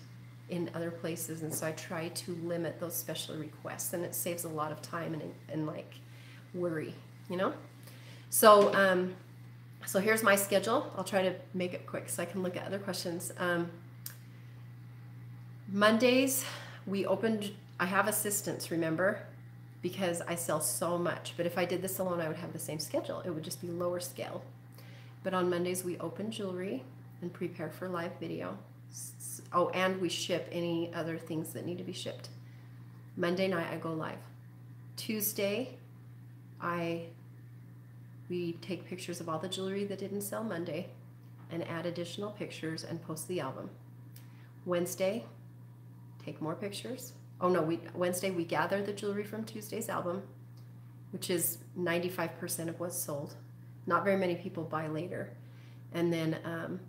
in other places. And so I try to limit those special requests, and it saves a lot of time and like worry, you know? So, so here's my schedule. I'll try to make it quick so I can look at other questions. Mondays, I have assistants, remember? Because I sell so much. But if I did this alone, I would have the same schedule. It would just be lower scale. But on Mondays, we open jewelry and prepare for live video. Oh, and we ship any other things that need to be shipped. Monday night, I go live. Tuesday, we take pictures of all the jewelry that didn't sell Monday and add additional pictures and post the album. Wednesday, take more pictures. Oh no, Wednesday we gather the jewelry from Tuesday's album, which is 95% of what's sold. Not very many people buy later. And then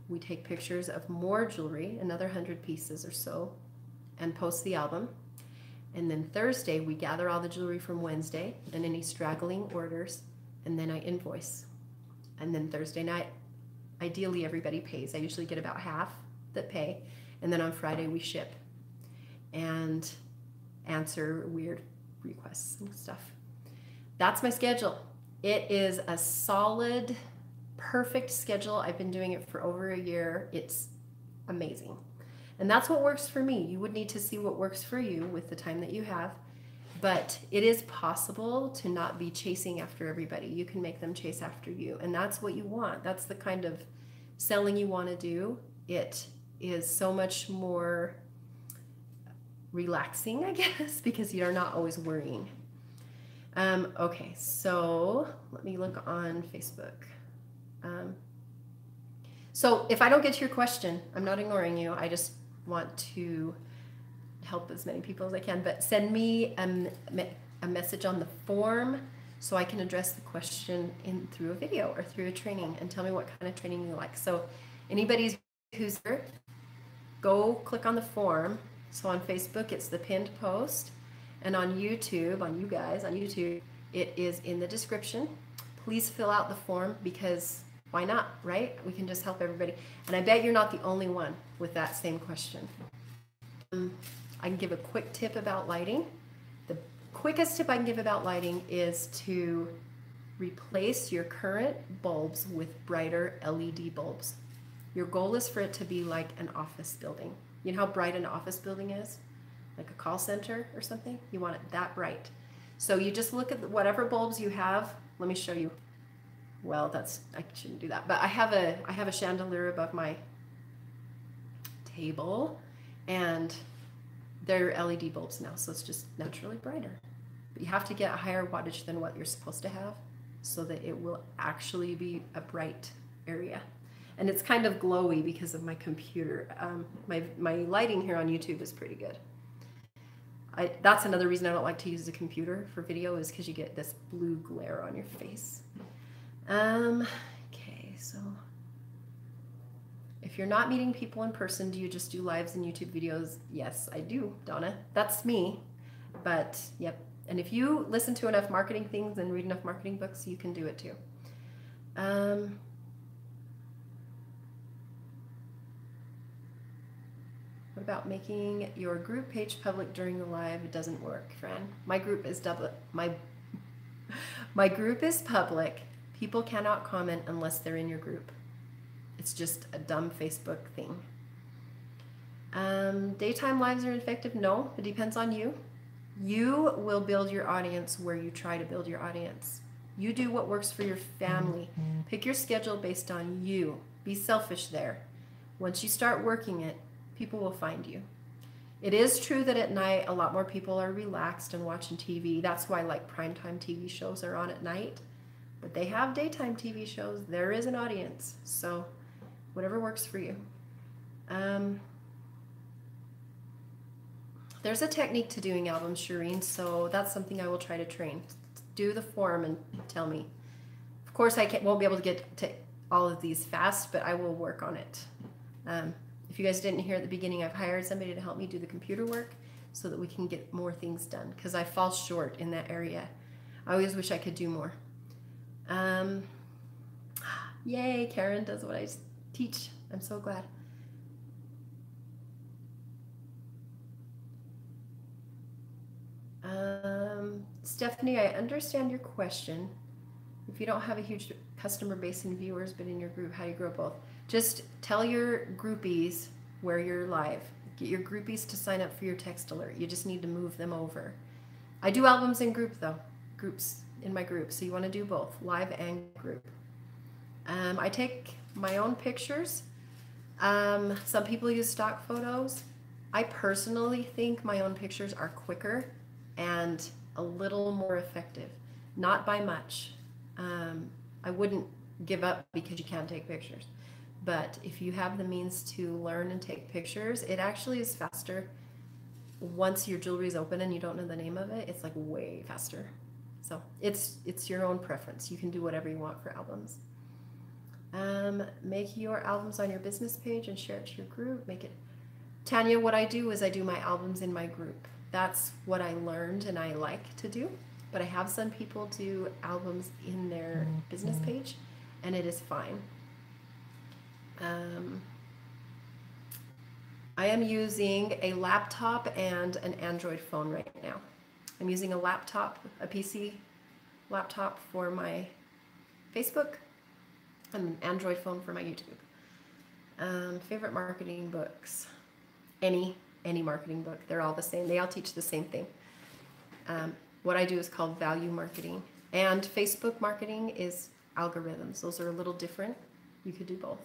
we take pictures of more jewelry, another 100 pieces or so, and post the album. And then Thursday, we gather all the jewelry from Wednesday and any straggling orders, and then I invoice. And then Thursday night, ideally everybody pays. I usually get about half that pay. And then on Friday, we ship and answer weird requests and stuff. That's my schedule. It is a solid, perfect schedule. I've been doing it for over a year. It's amazing. And that's what works for me. You would need to see what works for you with the time that you have. But it is possible to not be chasing after everybody. You can make them chase after you. And that's what you want. That's the kind of selling you want to do. It is so much more relaxing, I guess, because you're not always worrying. Okay, so let me look on Facebook. So if I don't get to your question, I'm not ignoring you. I just want to help as many people as I can, but send me a message on the form so I can address the question through a video or through a training, and tell me what kind of training you like. So anybody who's there, go click on the form. So on Facebook, it's the pinned post, and on YouTube, on YouTube, it is in the description. Please fill out the form, because why not, right? We can just help everybody. And I bet you're not the only one with that same question. I can give a quick tip about lighting. The quickest tip I can give about lighting is to replace your current bulbs with brighter LED bulbs. Your goal is for it to be like an office building. You know how bright an office building is? Like a call center or something? You want it that bright. So you just look at whatever bulbs you have. Let me show you. Well, I shouldn't do that. But I have a chandelier above my table, and they're LED bulbs now, so it's just naturally brighter. But you have to get a higher wattage than what you're supposed to have so that it will actually be a bright area. And it's kind of glowy because of my computer. My lighting here on YouTube is pretty good. That's another reason I don't like to use the computer for video, is because you get this blue glare on your face. Okay, so if you're not meeting people in person, do you just do lives and YouTube videos? Yes, I do, Donna. That's me. But yep. And if you listen to enough marketing things and read enough marketing books, you can do it too. What about making your group page public during the live? It doesn't work, Fran. My group is my group is public. People cannot comment unless they're in your group. It's just a dumb Facebook thing. Daytime lives are effective? No, it depends on you. You will build your audience where you try to build your audience. You do what works for your family. Pick your schedule based on you. Be selfish there. Once you start working it, people will find you. It is true that at night a lot more people are relaxed and watching TV. That's why like primetime TV shows are on at night. But they have daytime TV shows. There is an audience. So whatever works for you. There's a technique to doing albums, Shireen, so that's something I will try to train. Do the form and tell me. Of course, won't be able to get to all of these fast, but I will work on it. If you guys didn't hear at the beginning, I've hired somebody to help me do the computer work so that we can get more things done, because I fall short in that area. I always wish I could do more. Yay, Karen does what I teach. I'm so glad. Stephanie, I understand your question. If you don't have a huge customer base and viewers, but in your group, how do you grow both? Just tell your groupies where you're live. Get your groupies to sign up for your text alert. You just need to move them over. I do albums in group though, groups in my group. So you want to do both, live and group. I take my own pictures. Some people use stock photos. I personally think my own pictures are quicker and a little more effective, not by much. I wouldn't give up because you can't take pictures. But if you have the means to learn and take pictures, it actually is faster. Once your jewelry is open and you don't know the name of it, it's like way faster. So it's your own preference. You can do whatever you want for albums. Make your albums on your business page and share it to your group. Make it. Tanya, what I do is I do my albums in my group. That's what I learned and I like to do. But I have some people do albums in their business page, and it is fine. I am using a laptop and an Android phone right now. I'm using a laptop, a PC laptop for my Facebook, and an Android phone for my YouTube. Favorite marketing books? Any marketing book. They're all the same. They all teach the same thing. What I do is called value marketing. And Facebook marketing is algorithms. Those are a little different. You could do both.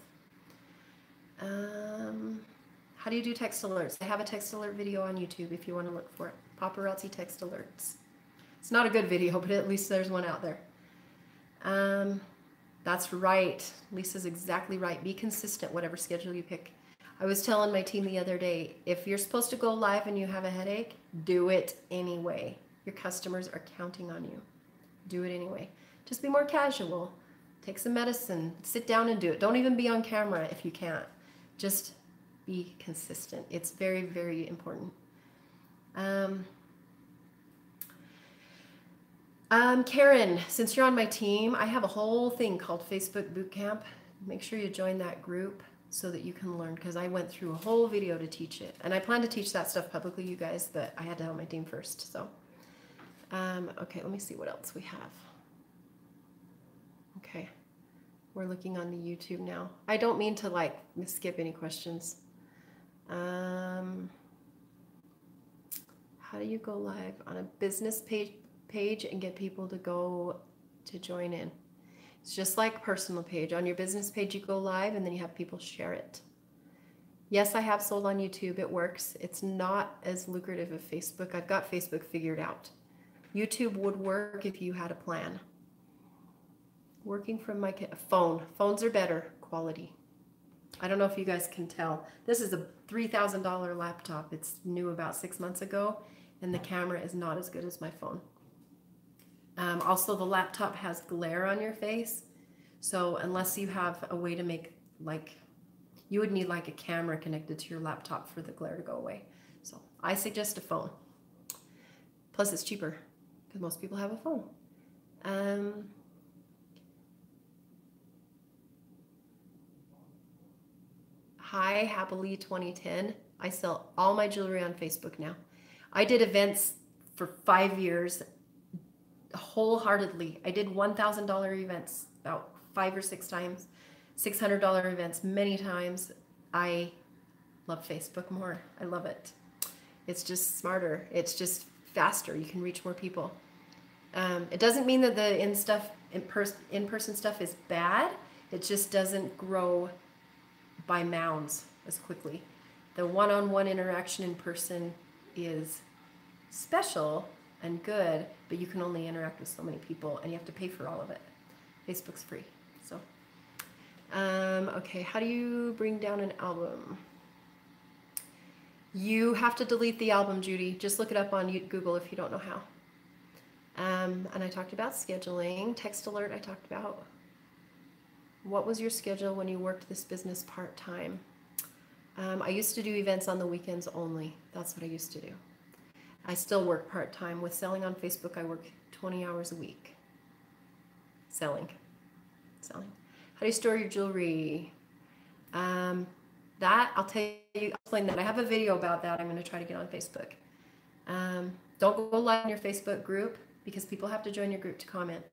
How do you do text alerts? I have a text alert video on YouTube if you want to look for it. Paparazzi text alerts. It's not a good video, but at least there's one out there. That's right. Lisa's exactly right. Be consistent, whatever schedule you pick. I was telling my team the other day, if you're supposed to go live and you have a headache, do it anyway. Your customers are counting on you. Do it anyway. Just be more casual. Take some medicine. Sit down and do it. Don't even be on camera if you can't. Just be consistent. It's very, very important. Karen, since you're on my team, I have a whole thing called Facebook Bootcamp. Make sure you join that group so that you can learn, because I went through a whole video to teach it. And I plan to teach that stuff publicly, you guys, but I had to have my team first. So, okay, let me see what else we have. Okay, we're looking on the YouTube now. I don't mean to like skip any questions. How do you go live on a business page and get people to go to join in? It's just like personal page. On your business page, you go live and then you have people share it. Yes, I have sold on YouTube. It works. It's not as lucrative as Facebook. I've got Facebook figured out. YouTube would work if you had a plan. Working from my phone. Phones are better quality. I don't know if you guys can tell. This is a $3,000 laptop. It's new about 6 months ago, and the camera is not as good as my phone. Also, the laptop has glare on your face, so unless you have a way to make, like, you would need like a camera connected to your laptop for the glare to go away. So I suggest a phone. Plus, it's cheaper because most people have a phone. Hi, Happily 2010. I sell all my jewelry on Facebook now. I did events for 5 years wholeheartedly. I did $1,000 events about 5 or 6 times, $600 events many times. I love Facebook more. I love it. It's just smarter. It's just faster. You can reach more people. It doesn't mean that the in-person stuff is bad. It just doesn't grow by mounds as quickly. The one-on-one interaction in person is special and good, but you can only interact with so many people and you have to pay for all of it. Facebook's free. So, okay, how do you bring down an album? You have to delete the album, Judy. Just look it up on Google if you don't know how. And I talked about scheduling. Text alert I talked about. What was your schedule when you worked this business part-time? I used to do events on the weekends only. That's what I used to do. I still work part-time. With selling on Facebook, I work 20 hours a week. Selling. How do you store your jewelry? That, I'll tell you, I'll explain that. I have a video about that. I'm going to try to get on Facebook. Don't go live in your Facebook group because people have to join your group to comment.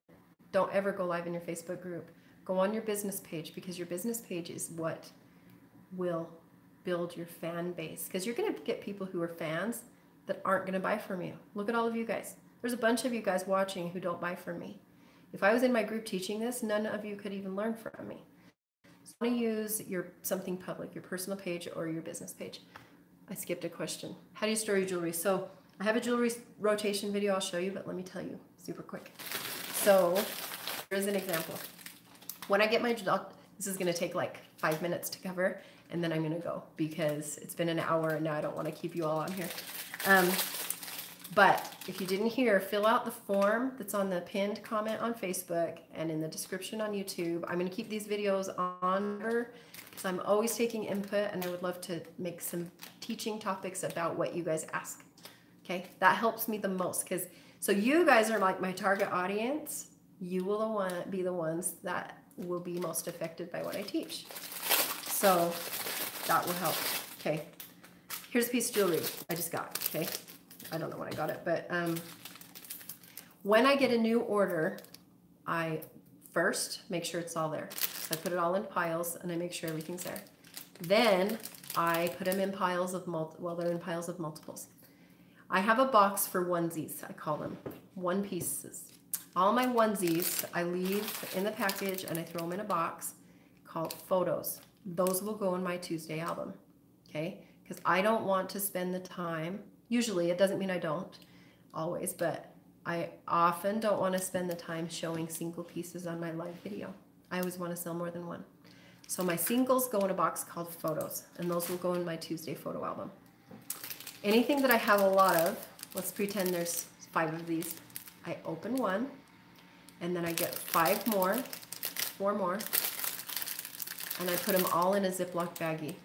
Don't ever go live in your Facebook group. Go on your business page, because your business page is what will build your fan base. Because you're going to get people who are fans that aren't going to buy from you. Look at all of you guys. There's a bunch of you guys watching who don't buy from me. If I was in my group teaching this, none of you could even learn from me. So you want to use something public, your personal page or your business page. I skipped a question. How do you store your jewelry? So I have a jewelry rotation video I'll show you, but let me tell you super quick. So here's an example. When I get my, this is gonna take like 5 minutes to cover, and then I'm gonna go because it's been an hour and now I don't wanna keep you all on here. But if you didn't hear, fill out the form that's on the pinned comment on Facebook and in the description on YouTube. I'm gonna keep these videos on because I'm always taking input, and I would love to make some teaching topics about what you guys ask. Okay, that helps me the most because, so you guys are like my target audience. You will be the ones that will be most affected by what I teach. So that will help. Okay, here's a piece of jewelry I just got, okay? I don't know when I got it, but when I get a new order, I first make sure it's all there. So I put it all in piles and I make sure everything's there. Then I put them in piles of they're in piles of multiples. I have a box for onesies, I call them one pieces. All my onesies I leave in the package and I throw them in a box called photos. Those will go in my Tuesday album, okay? Because I don't want to spend the time. Usually, it doesn't mean I don't, always, but I often don't want to spend the time showing single pieces on my live video. I always want to sell more than one. So my singles go in a box called photos, and those will go in my Tuesday photo album. Anything that I have a lot of, let's pretend there's 5 of these. I open one, and then I get 4 more, and I put them all in a Ziploc baggie.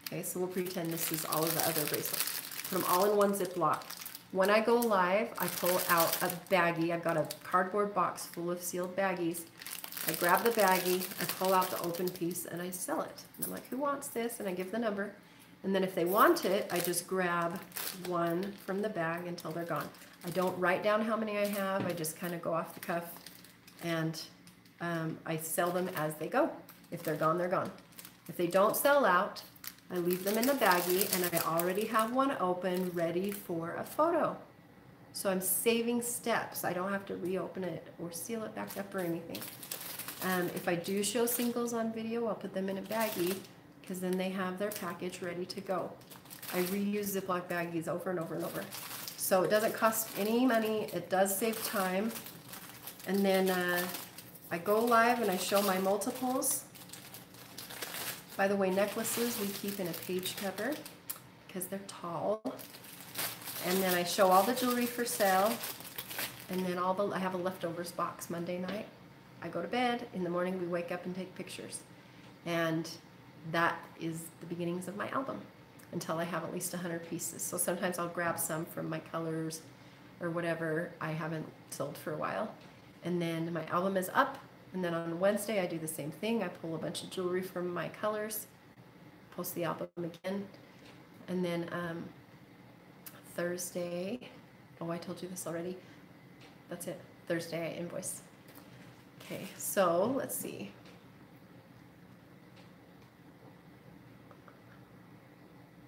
Okay, so we'll pretend this is all of the other bracelets. Put them all in one Ziploc. When I go live, I pull out a baggie. I've got a cardboard box full of sealed baggies. I grab the baggie, I pull out the open piece, and I sell it. And I'm like, who wants this? And I give the number. And then if they want it, I just grab one from the bag until they're gone. I don't write down how many I have. I just kind of go off the cuff, and I sell them as they go. If they're gone, they're gone. If they don't sell out, I leave them in the baggie, and I already have one open, ready for a photo. So I'm saving steps. I don't have to reopen it or seal it back up or anything. If I do show singles on video, I'll put them in a baggie because then they have their package ready to go. I reuse Ziploc baggies over and over and over. So it doesn't cost any money. It does save time. And then I go live and I show my multiples. By the way, necklaces we keep in a page cover because they're tall. And then I show all the jewelry for sale. And then I have a leftovers box Monday night. I go to bed. In the morning we wake up and take pictures. And that is the beginnings of my album until I have at least 100 pieces. So sometimes I'll grab some from my colors or whatever I haven't sold for a while. And then my album is up. And then on Wednesday, I do the same thing. I pull a bunch of jewelry from my colors, post the album again. And then Thursday, oh, I told you this already. That's it. Thursday, I invoice. Okay, so let's see.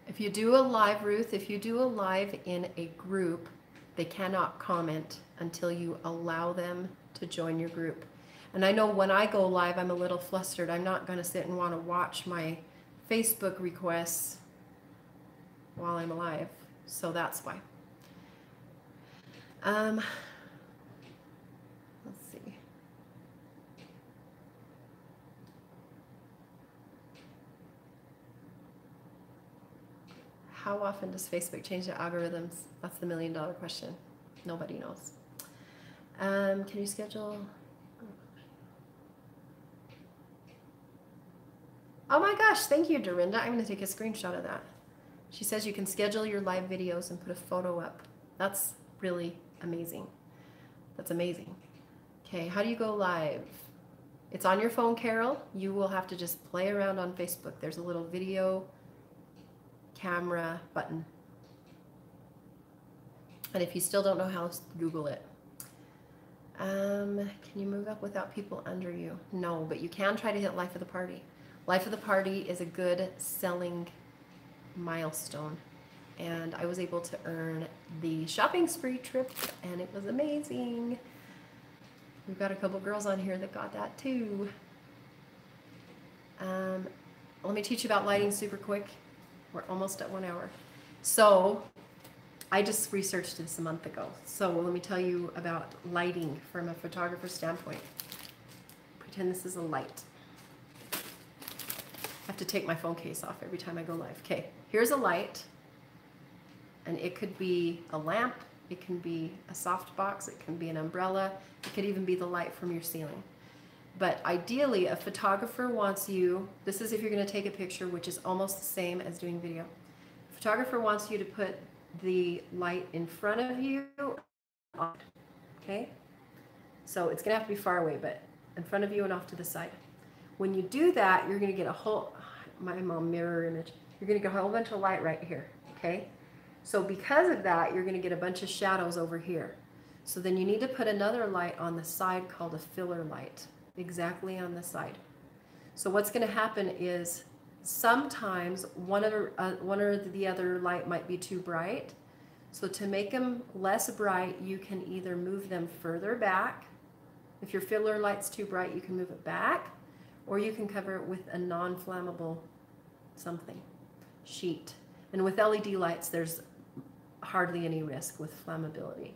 If you do a live, Ruth, if you do a live in a group, they cannot comment until you allow them to join your group. And I know when I go live, I'm a little flustered. I'm not going to sit and want to watch my Facebook requests while I'm live. So that's why. Let's see. How often does Facebook change the algorithms? That's the $1 million question. Nobody knows. Can you schedule? Oh my gosh, thank you, Dorinda. I'm going to take a screenshot of that. She says you can schedule your live videos and put a photo up. That's really amazing. That's amazing. Okay, how do you go live? It's on your phone, Carol. You will have to just play around on Facebook. There's a little video camera button. And if you still don't know how, Google it. Can you move up without people under you? No, but you can try to hit life of the party. Life of the party is a good selling milestone. And I was able to earn the shopping spree trip, and it was amazing. We've got a couple girls on here that got that too. Let me teach you about lighting super quick. We're almost at 1 hour. So I just researched this a month ago. So let me tell you about lighting from a photographer's standpoint. Pretend this is a light. I have to take my phone case off every time I go live. Okay, here's a light. And it could be a lamp, it can be a softbox, it can be an umbrella, it could even be the light from your ceiling. But ideally, a photographer wants you, this is if you're going to take a picture, which is almost the same as doing video. A photographer wants you to put the light in front of you, okay? So it's going to have to be far away, but in front of you and off to the side. When you do that, you're going to get a whole, my mom mirror image, you're going to get a whole bunch of light right here, okay? So because of that, you're going to get a bunch of shadows over here. So then you need to put another light on the side called a filler light, exactly on the side. So what's going to happen is sometimes one or the other light might be too bright. So to make them less bright, you can either move them further back. If your filler light's too bright, you can move it back, or you can cover it with a non-flammable something, sheet. And with LED lights, there's hardly any risk with flammability.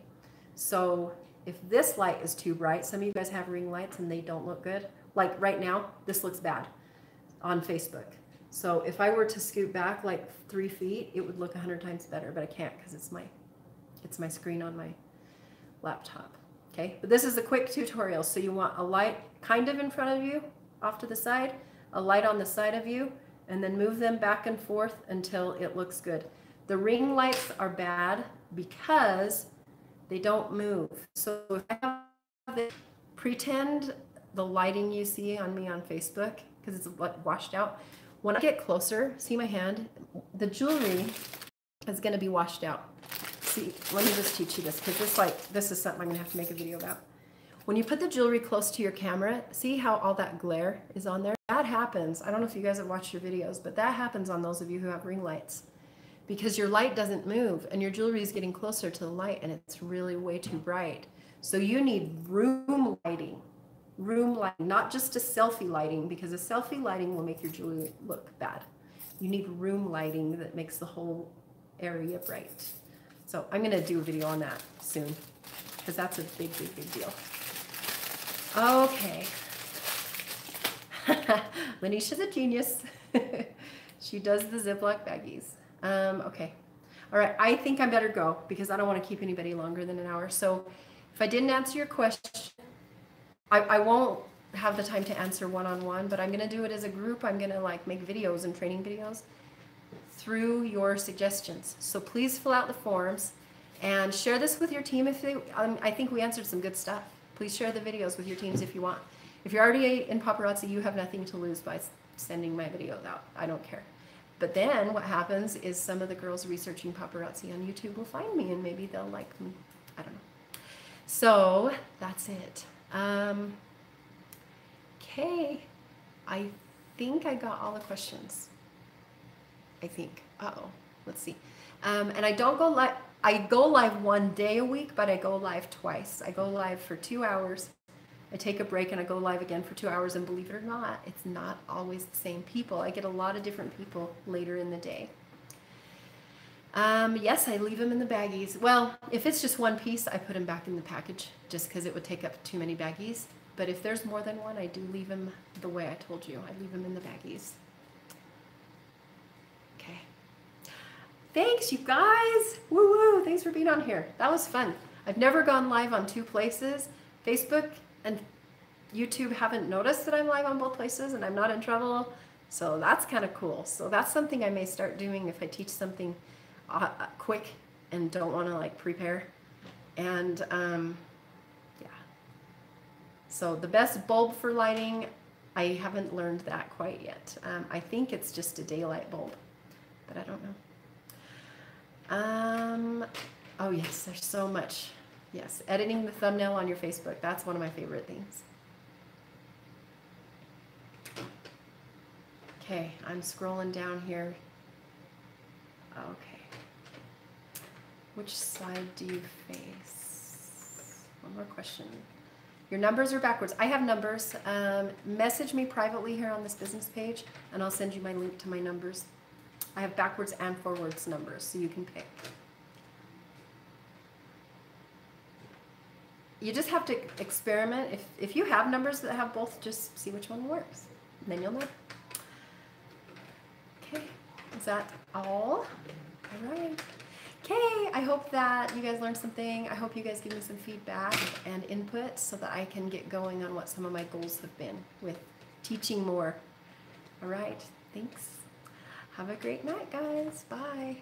So if this light is too bright, some of you guys have ring lights and they don't look good. Like right now, this looks bad on Facebook. So if I were to scoot back like 3 feet, it would look 100 times better, but I can't because it's my screen on my laptop. Okay, but this is a quick tutorial. So you want a light kind of in front of you, off to the side, a light on the side of you, and then move them back and forth until it looks good. The ring lights are bad because they don't move. So if I have this, pretend the lighting you see on me on Facebook, because it's washed out. When I get closer, see my hand, the jewelry is going to be washed out. See, let me just teach you this, because this is something I'm going to have to make a video about. When you put the jewelry close to your camera, see how all that glare is on there? That happens. I don't know if you guys have watched your videos, but that happens on those of you who have ring lights. Because your light doesn't move and your jewelry is getting closer to the light and it's really way too bright. So you need room lighting, not just a selfie lighting, because a selfie lighting will make your jewelry look bad. You need room lighting that makes the whole area bright. So I'm going to do a video on that soon because that's a big, big, big deal. Okay. Lanisha's a genius. She does the Ziploc baggies. Okay. All right. I think I better go because I don't want to keep anybody longer than an hour. So if I didn't answer your question, I won't have the time to answer one-on-one, but I'm going to do it as a group. I'm going to like make videos and training videos through your suggestions. So please fill out the forms and share this with your team. If they, I think we answered some good stuff. Please share the videos with your teams if you want. If you're already in paparazzi, you have nothing to lose by sending my videos out. I don't care. But then what happens is some of the girls researching paparazzi on YouTube will find me and maybe they'll like me. I don't know. So that's it. Okay. I think I got all the questions. I think. Uh-oh. Let's see. And I don't go live. I go live 1 day a week, but I go live twice. I go live for 2 hours. I take a break and I go live again for 2 hours, and believe it or not, it's not always the same people. I get a lot of different people later in the day. Yes, I leave them in the baggies. Well, if it's just one piece, I put them back in the package just because it would take up too many baggies. But if there's more than one, I do leave them the way I told you. I leave them in the baggies. Okay. Thanks, you guys. Woo-woo. Thanks for being on here. That was fun. I've never gone live on 2 places. Facebook and YouTube haven't noticed that I'm live on both places and I'm not in trouble. So that's kind of cool. So that's something I may start doing if I teach something quick and don't want to like prepare. And yeah. So the best bulb for lighting, I haven't learned that quite yet. I think it's just a daylight bulb, but I don't know. Oh yes, there's so much. Yes, editing the thumbnail on your Facebook. That's one of my favorite things. Okay, I'm scrolling down here. Okay. Which side do you face? One more question. Your numbers are backwards. I have numbers. Message me privately here on this business page, and I'll send you my link to my numbers. I have backwards and forwards numbers, so you can pick. you just have to experiment. If you have numbers that have both, just see which one works. And then you'll know. Okay, is that all? All right. Okay, I hope that you guys learned something. I hope you guys give me some feedback and input so that I can get going on what some of my goals have been with teaching more. All right, thanks. Have a great night, guys. Bye.